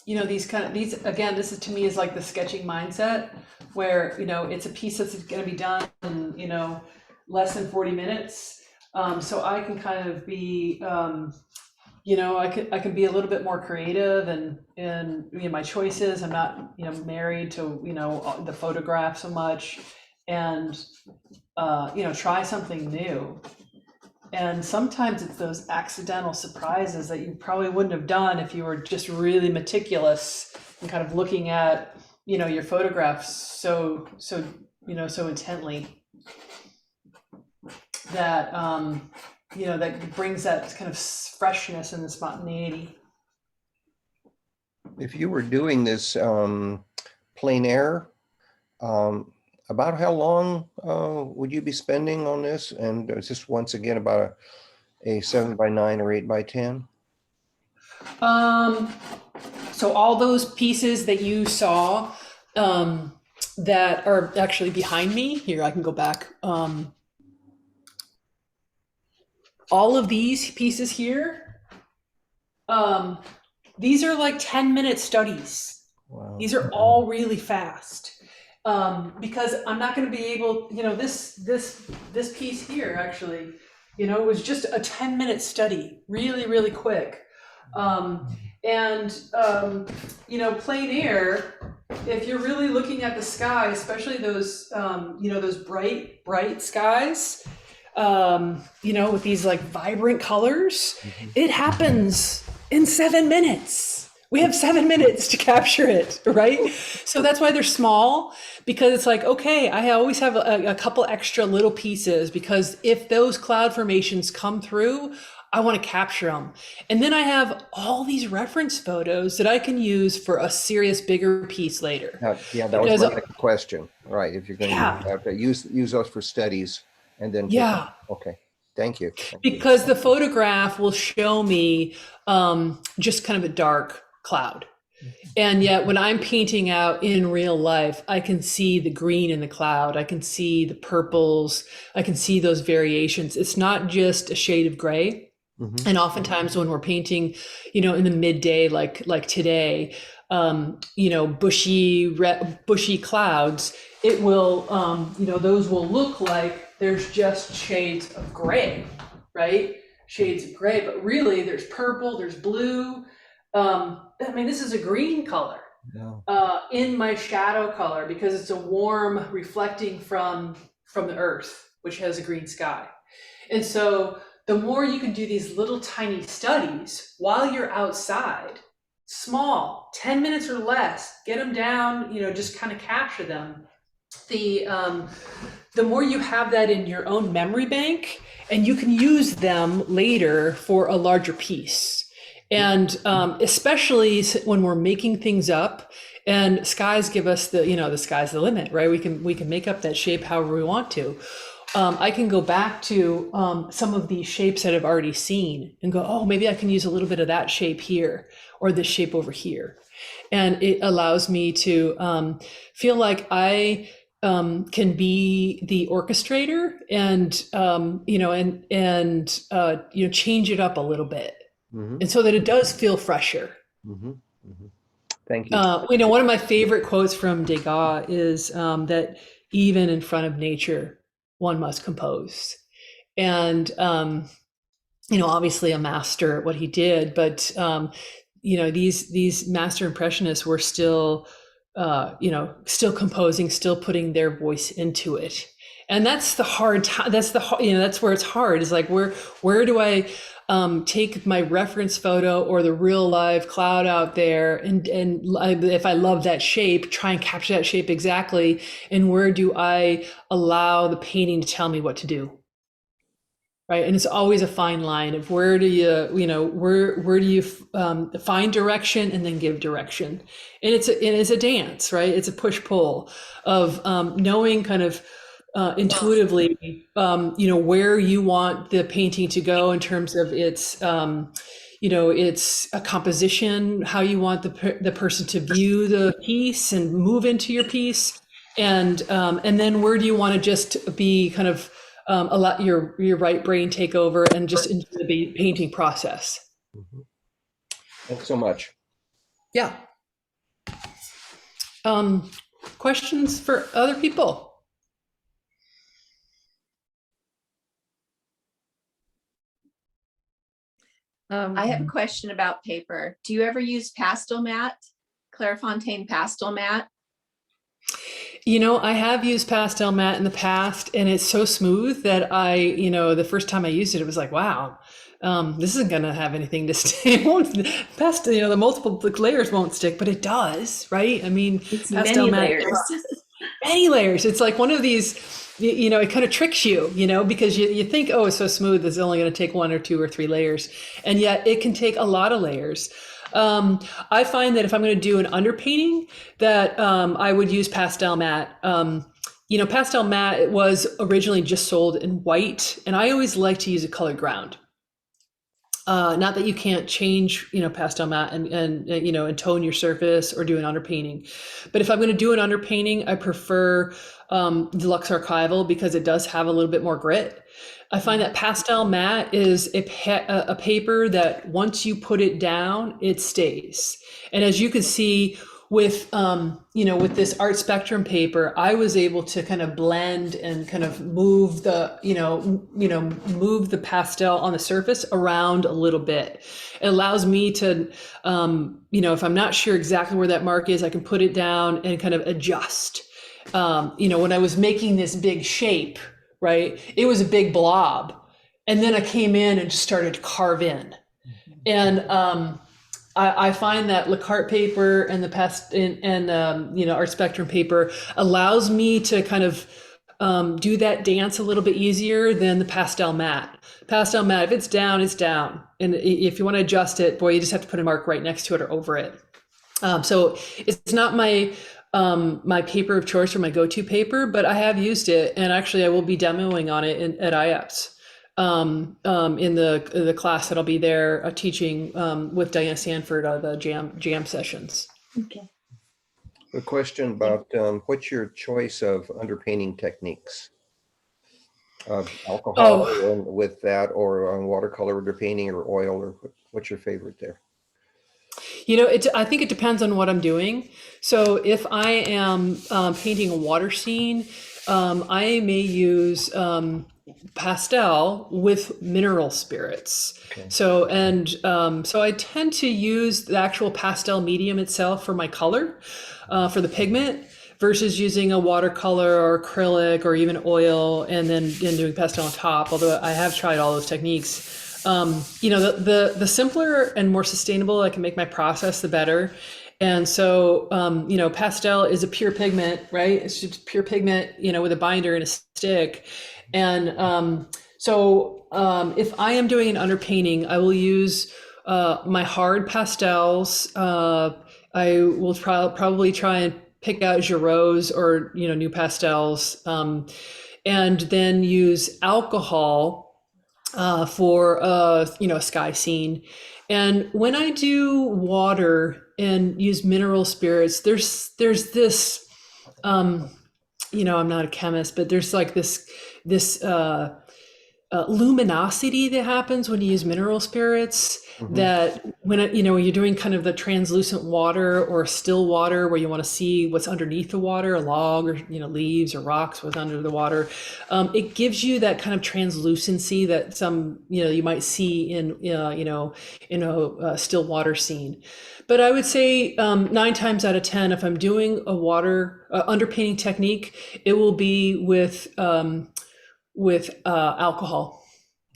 S1: these again, this is to me is like the sketching mindset, where it's a piece that's going to be done in less than 40 minutes. So I can kind of be I can be a little bit more creative and my choices. I'm not married to the photograph so much, and try something new. And sometimes it's those accidental surprises that you probably wouldn't have done if you were just really meticulous and kind of looking at your photographs so intently, that that brings that kind of freshness and the spontaneity.
S5: If you were doing this plein air, about how long would you be spending on this? And is this once again about a 7x9 or 8x10?
S1: So all those pieces that you saw that are actually behind me here, I can go back. All of these pieces here, these are like 10-minute studies.
S5: Wow.
S1: These are all really fast. Because I'm not going to be able, this piece here actually, was just a 10-minute study, really, really quick. Plein air, if you're really looking at the sky, especially those, those bright skies, with these like vibrant colors, it happens in 7 minutes. We have 7 minutes to capture it, right? So that's why they're small, because it's like, okay, I always have a couple extra little pieces, because if those cloud formations come through, I want to capture them. And then I have all these reference photos that I can use for a serious bigger piece later.
S5: Yeah, that was my next question. Right, if you're going to use those for studies and then okay. Thank you.
S1: Because the photograph will show me just kind of a dark cloud. And yet when I'm painting out in real life, I can see the green in the cloud. I can see the purples. I can see those variations. It's not just a shade of gray. And oftentimes when we're painting, in the midday, like today, bushy clouds, it will, those will look like there's just shades of gray, right? Shades of gray, but really there's purple, there's blue. This is a green color in my shadow color, because it's a warm reflecting from the earth, which has a green sky. And so the more you can do these little tiny studies while you're outside, small, 10 minutes or less, get them down, just kind of capture them. The more you have that in your own memory bank, and you can use them later for a larger piece. And especially when we're making things up, and skies give us the sky's the limit, right? We can make up that shape however we want to. I can go back to some of these shapes that I've already seen and go, oh, maybe I can use a little bit of that shape here, or this shape over here. And it allows me to feel like I can be the orchestrator and change it up a little bit. And so that it does feel fresher.
S5: Thank you.
S1: One of my favorite quotes from Degas is that even in front of nature, one must compose. And, obviously a master at what he did, but, these master impressionists were still, still composing, still putting their voice into it. And that's the hard time. That's where it's hard, is like, where do I take my reference photo or the real live cloud out there, and if I love that shape, try and capture that shape exactly, and where do I allow the painting to tell me what to do? right? And it's always a fine line of where do you find direction and then give direction. And it's a dance, right? It's a push pull of knowing kind of intuitively, where you want the painting to go in terms of its, its a composition, how you want the person to view the piece and move into your piece, and then where do you want to just be kind of let your right brain take over and just into the painting process.
S5: Mhm. Thanks so much.
S1: Yeah. Questions for other people?
S6: I have a question about paper. Do you ever use pastel mat? Clairefontaine pastel mat?
S1: I have used pastel mat in the past, and it's so smooth that the first time I used it, it was like, wow, this isn't going to have anything to stick. The multiple layers won't stick, but it does, right? I mean,
S6: It's
S1: pastel
S6: many
S1: mat,
S6: layers.
S1: many layers. It's like one of these, it kind of tricks you, because you think, oh, it's so smooth, it's only going to take 1 or 2 or 3 layers. And yet it can take a lot of layers. I find that if I'm going to do an underpainting, that I would use pastel matte. Pastel matte was originally just sold in white, and I always like to use a colored ground. Not that you can't change, pastel matte and tone your surface or do an underpainting. But if I'm going to do an underpainting, I prefer Deluxe Archival because it does have a little bit more grit. I find that pastel matte is a paper that once you put it down, it stays. And as you can see with, with this Art Spectrum paper, I was able to kind of blend and kind of move the, move the pastel on the surface around a little bit. It allows me to, if I'm not sure exactly where that mark is, I can put it down and kind of adjust. When I was making this big shape, right, it was a big blob. And then I came in and just started to carve in. And I find that Le Carte paper and the Art Spectrum paper allows me to kind of do that dance a little bit easier than the pastel matte. Pastel matte, if it's down, it's down. And if you want to adjust it, boy, you just have to put a mark right next to it or over it. So it's not my paper of choice or my go-to paper, but I have used it, and actually I will be demoing on it at IEPS in the class that I'll be there teaching with Diana Sanford the jam sessions.
S6: Okay.
S5: A question about what's your choice of underpainting techniques? Alcohol with that, or watercolor underpainting, or oil, or what's your favorite there?
S1: I think it depends on what I'm doing. So if I am painting a water scene, I may use pastel with mineral spirits.
S5: Okay.
S1: So I tend to use the actual pastel medium itself for my color, for the pigment, versus using a watercolor or acrylic or even oil and then doing pastel on top. Although I have tried all those techniques. The simpler and more sustainable I can make my process, the better. And so, pastel is a pure pigment, right? It's just pure pigment, with a binder and a stick. And if I am doing an underpainting, I will use my hard pastels. I will probably try and pick out Giroux or, new pastels, and then use alcohol for a sky scene. And when I do water and use mineral spirits, there's this I'm not a chemist, but there's like this luminosity that happens when you use mineral spirits. Mm-hmm. That when you're doing kind of the translucent water or still water where you want to see what's underneath the water, a log or leaves or rocks, what's under the water, it gives you that kind of translucency that some you might see in a still water scene. But I would say 9 times out of 10, if I'm doing a water underpainting technique, it will be with alcohol,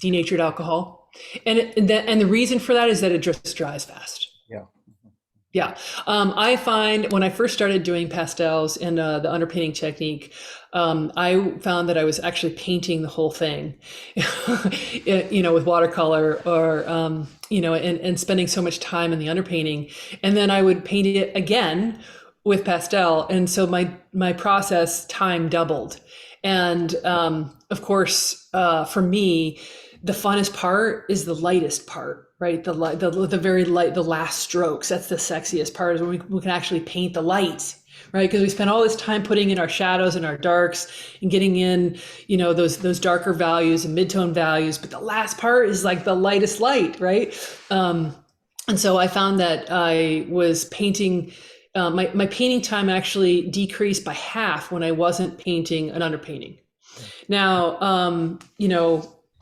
S1: denatured alcohol. And the reason for that is that it just dries fast.
S5: Yeah.
S1: Yeah. I find when I first started doing pastels and the underpainting technique, I found that I was actually painting the whole thing, with watercolor or, and spending so much time in the underpainting. And then I would paint it again with pastel. And so my process time doubled. And of course, for me, the funnest part is the lightest part, right? The very light, the last strokes. That's the sexiest part, is when we can actually paint the light, right? Because we spend all this time putting in our shadows and our darks and getting in, those darker values and midtone values. But the last part is like the lightest light, right? And so I found that I was painting. My painting time actually decreased by half when I wasn't painting an underpainting. Now,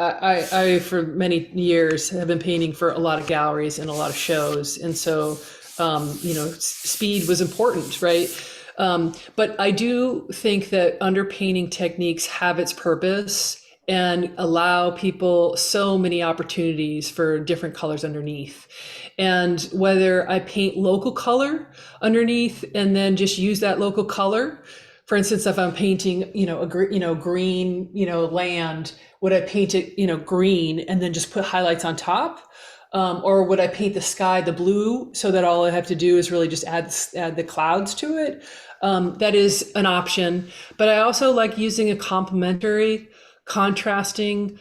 S1: I for many years have been painting for a lot of galleries and a lot of shows, and so speed was important, right? But I do think that underpainting techniques have its purpose and allow people so many opportunities for different colors underneath. And whether I paint local color underneath and then just use that local color, for instance, if I'm painting, green, land, would I paint it, green and then just put highlights on top? Or would I paint the sky the blue so that all I have to do is really just add the clouds to it? That is an option. But I also like using a complementary, contrasting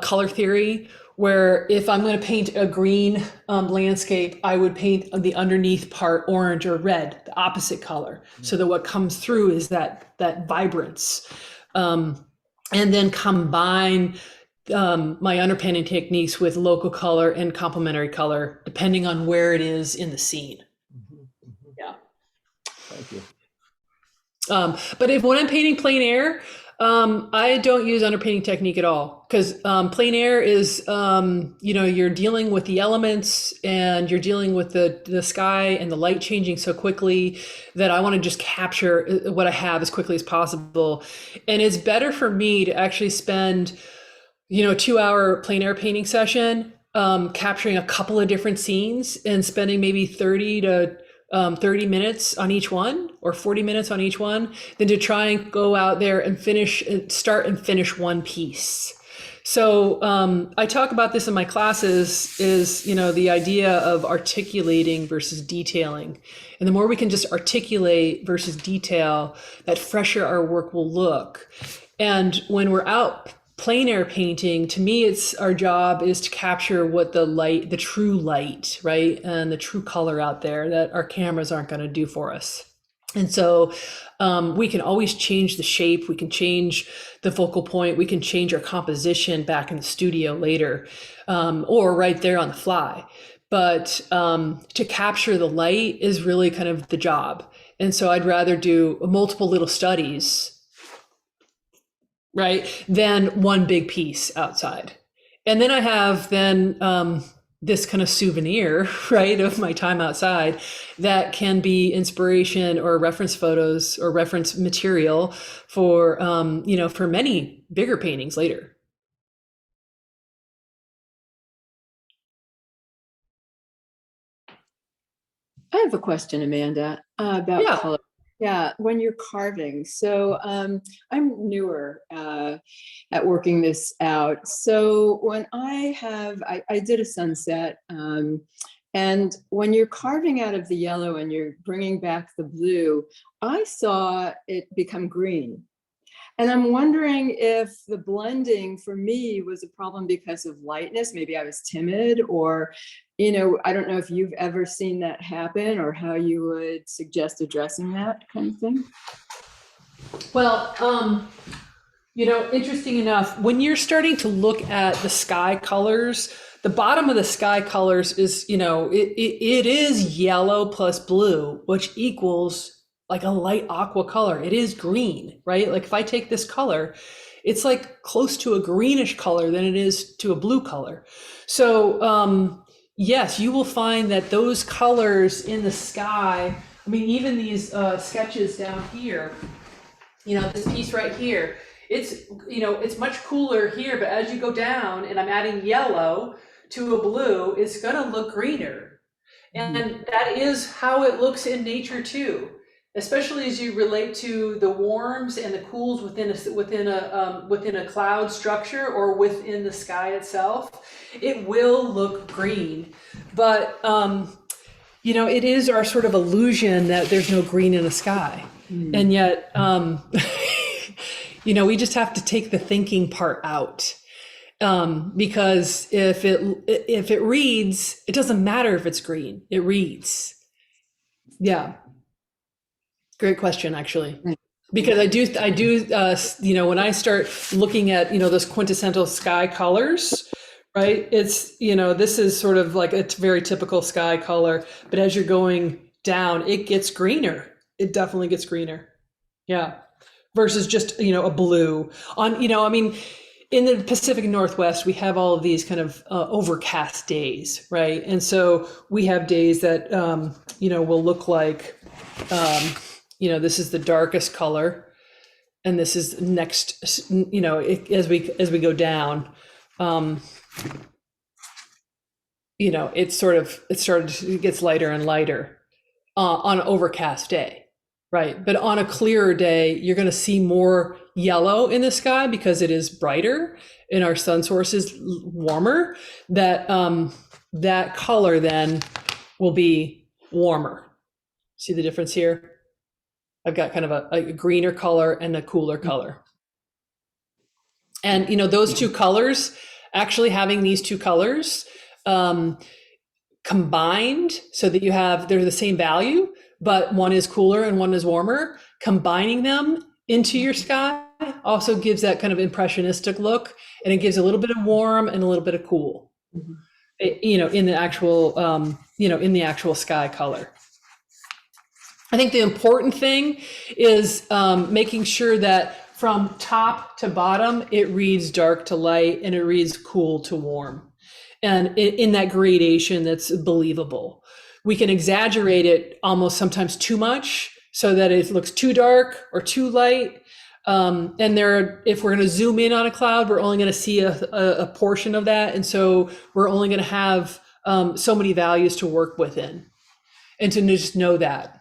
S1: color theory, where if I'm going to paint a green landscape, I would paint the underneath part orange or red, the opposite color, so that what comes through is that vibrance. And then combine my underpainting techniques with local color and complementary color, depending on where it is in the scene. Yeah.
S5: Thank you.
S1: But when I'm painting plein air, I don't use underpainting technique at all, because plein air is, you're dealing with the elements and you're dealing with the sky and the light changing so quickly that I want to just capture what I have as quickly as possible. And it's better for me to actually spend, a 2-hour plein air painting session, capturing a couple of different scenes and spending maybe 30 minutes on each one, or 40 minutes on each one, than to try and go out there and start and finish one piece. So I talk about this in my classes, is, the idea of articulating versus detailing. And the more we can just articulate versus detail, that fresher our work will look. And when we're out plein air painting, to me, it's our job is to capture what the true light, right? And the true color out there that our cameras aren't going to do for us. And so we can always change the shape. We can change the focal point. We can change our composition back in the studio later, or right there on the fly. But to capture the light is really kind of the job. And so I'd rather do multiple little studies, right, than one big piece outside. And then I have this kind of souvenir, right, of my time outside that can be inspiration or reference photos or reference material for, for many bigger paintings later.
S7: I have a question, Amanda, about
S1: Yeah.
S7: color. Yeah, when you're carving. So I'm newer at working this out. So when I did a sunset, and when you're carving out of the yellow and you're bringing back the blue, I saw it become green. And I'm wondering if the blending for me was a problem because of lightness. Maybe I was timid, or, I don't know if you've ever seen that happen, or how you would suggest addressing that kind of thing.
S1: Well, interesting enough, when you're starting to look at the sky colors, the bottom of the sky colors is, it is yellow plus blue, which equals like a light aqua color. It is green, right? Like if I take this color, it's like close to a greenish color than it is to a blue color. So yes, you will find that those colors in the sky, I mean, even these sketches down here, this piece right here, it's much cooler here, but as you go down and I'm adding yellow to a blue, it's gonna look greener. And that is how it looks in nature too. especially as you relate to the warms and the cools within a cloud structure or within the sky itself, it will look green. But it is our sort of illusion that there's no green in the sky, and yet we just have to take the thinking part out. Because if it reads, it doesn't matter if it's green, it reads. Yeah. Great question, actually. Because I do, when I start looking at, those quintessential sky colors, right? It's, this is sort of like a very typical sky color, but as you're going down, it gets greener. It definitely gets greener. Yeah. Versus just, a blue in the Pacific Northwest, we have all of these kind of overcast days, right? And so we have days that, will look like, this is the darkest color, and this is next, as we go down, it gets lighter and lighter on an overcast day, right? But on a clearer day, you're going to see more yellow in the sky because it is brighter and our sun source is warmer. That color then will be warmer. See the difference here? I've got kind of a greener color and a cooler color. And those two colors, actually having these two colors combined so that they're the same value, but one is cooler and one is warmer, combining them into your sky also gives that kind of impressionistic look, and it gives a little bit of warm and a little bit of cool, in the actual sky color. I think the important thing is making sure that from top to bottom, it reads dark to light and it reads cool to warm. And in that gradation that's believable. We can exaggerate it almost sometimes too much so that it looks too dark or too light. And if we're going to zoom in on a cloud, we're only going to see a portion of that. And so we're only going to have so many values to work within, and to just know that.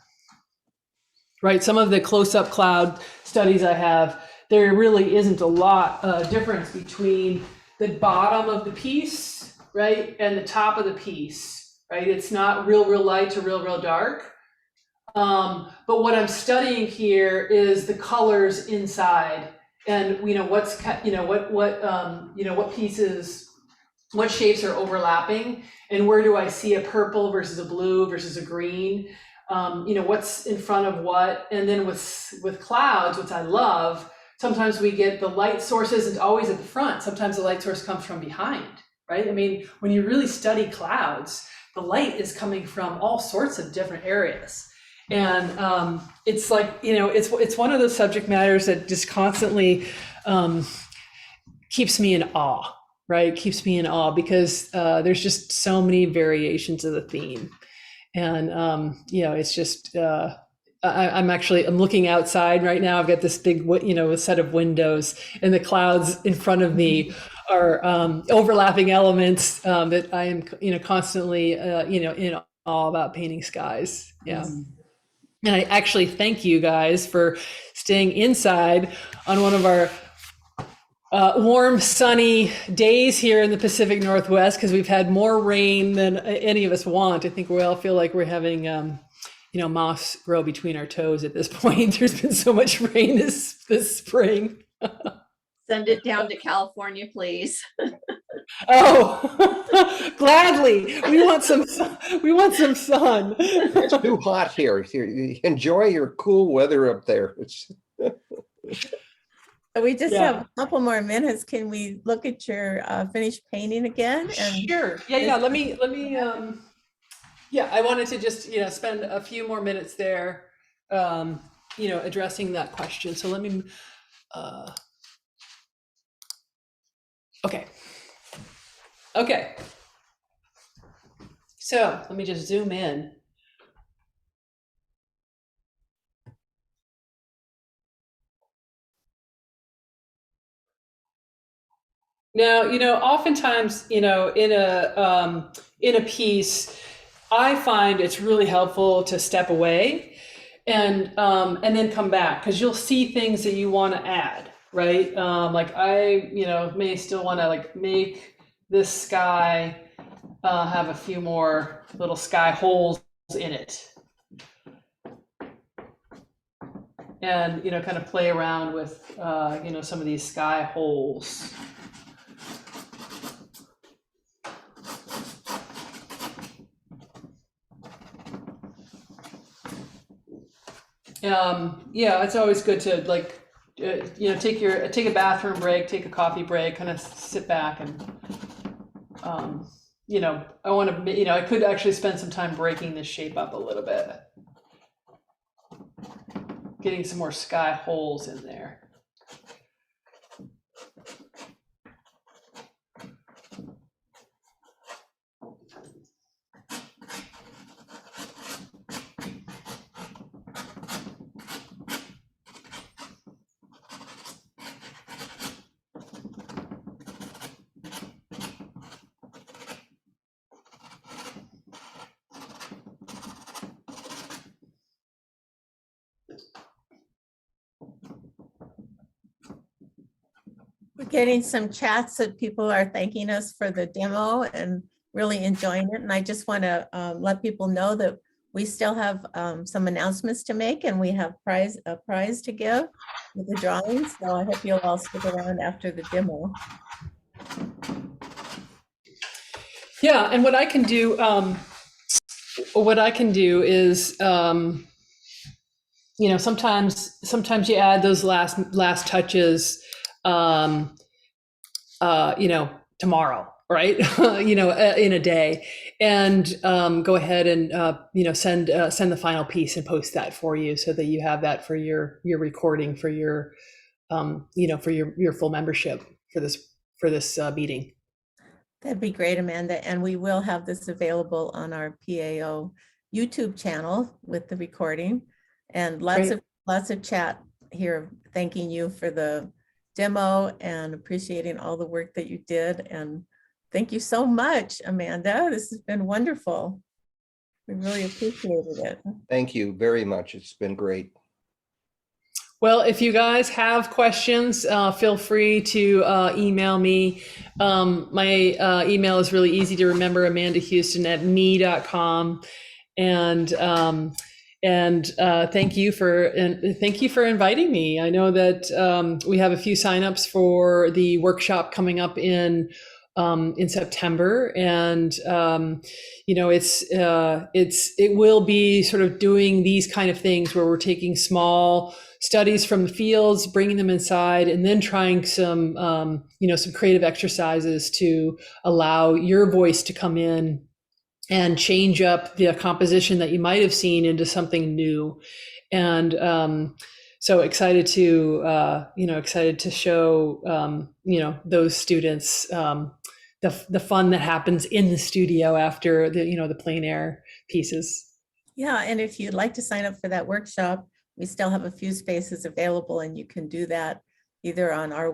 S1: Right. Some of the close-up cloud studies I have, there really isn't a lot of difference between the bottom of the piece, right, and the top of the piece, right? It's not real light to real dark. But what I'm studying here is the colors inside, and what pieces, what shapes are overlapping, and where do I see a purple versus a blue versus a green. What's in front of what. And then with clouds, which I love, sometimes we get the light source isn't always at the front. Sometimes the light source comes from behind, right? I mean, when you really study clouds, the light is coming from all sorts of different areas. And it's like, it's one of those subject matters that just constantly keeps me in awe, right? Keeps me in awe because there's just so many variations of the theme. And, it's just, I'm looking outside right now. I've got this big, set of windows, and the clouds in front of me are overlapping elements that I am, constantly, in awe about painting skies. Yeah. And I actually thank you guys for staying inside on one of our warm, sunny days here in the Pacific Northwest, because we've had more rain than any of us want. I think we all feel like we're having, moss grow between our toes at this point. There's been so much rain this spring.
S6: Send it down to California, please.
S1: Oh, gladly. We want some sun.
S5: It's too hot here. Enjoy your cool weather up there.
S4: We just have a couple more minutes. Can we look at your finished painting again? And
S1: sure. Yeah. Let me. I wanted to just spend a few more minutes there, addressing that question. So let me. Okay. So let me just zoom in. Now, oftentimes, in a piece, I find it's really helpful to step away and then come back, because you'll see things that you want to add, right? Like I, may still want to like make this sky have a few more little sky holes in it. And, kind of play around with, some of these sky holes. Yeah, it's always good to like, take a bathroom break, take a coffee break, kind of sit back and, I want to, I could actually spend some time breaking this shape up a little bit. Getting some more sky holes in there.
S4: We're getting some chats that people are thanking us for the demo and really enjoying it. And I just want to let people know that we still have some announcements to make, and we have a prize to give with the drawings. So I hope you'll all stick around after the demo.
S1: Yeah, and what I can do is, sometimes you add those last touches, tomorrow, right? In a day, and go ahead and send the final piece and post that for you, so that you have that for your recording, for your for your full membership for this meeting.
S4: That'd be great, Amanda. And we will have this available on our PAO YouTube channel with the recording, and lots of chat here thanking you for the demo and appreciating all the work that you did. And thank you so much, Amanda. This has been wonderful. We really appreciated it.
S5: Thank you very much. It's been great.
S1: Well, if you guys have questions, feel free to email me. My email is really easy to remember, amandahouston@me.com. And thank you for inviting me. I know that we have a few signups for the workshop coming up in September, and it will be sort of doing these kind of things where we're taking small studies from the fields, bringing them inside, and then trying some creative exercises to allow your voice to come in and change up the composition that you might have seen into something new. And so excited to show those students the fun that happens in the studio after the plein air pieces.
S4: Yeah, and if you'd like to sign up for that workshop, we still have a few spaces available, and you can do that either on our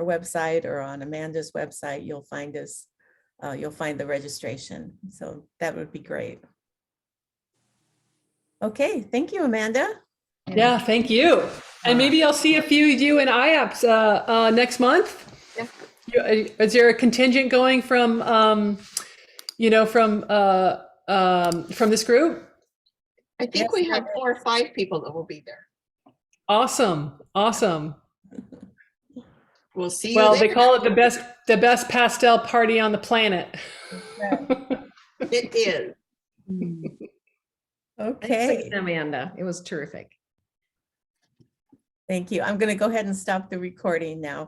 S4: website or on Amanda's website. You'll find us. You'll find the registration. So that would be great. Okay, thank you, Amanda.
S1: Yeah, thank you. And maybe I'll see a few of you in IAPS next month.
S3: Yeah.
S1: Is there a contingent going from this group?
S3: I think we have 4 or 5 people that will be there.
S1: Awesome.
S3: We'll see you
S1: Well,
S3: there.
S1: they call it the best pastel party on the planet.
S3: It is.
S4: Okay.
S3: Thanks, Amanda. It was terrific.
S4: Thank you. I'm going to go ahead and stop the recording now.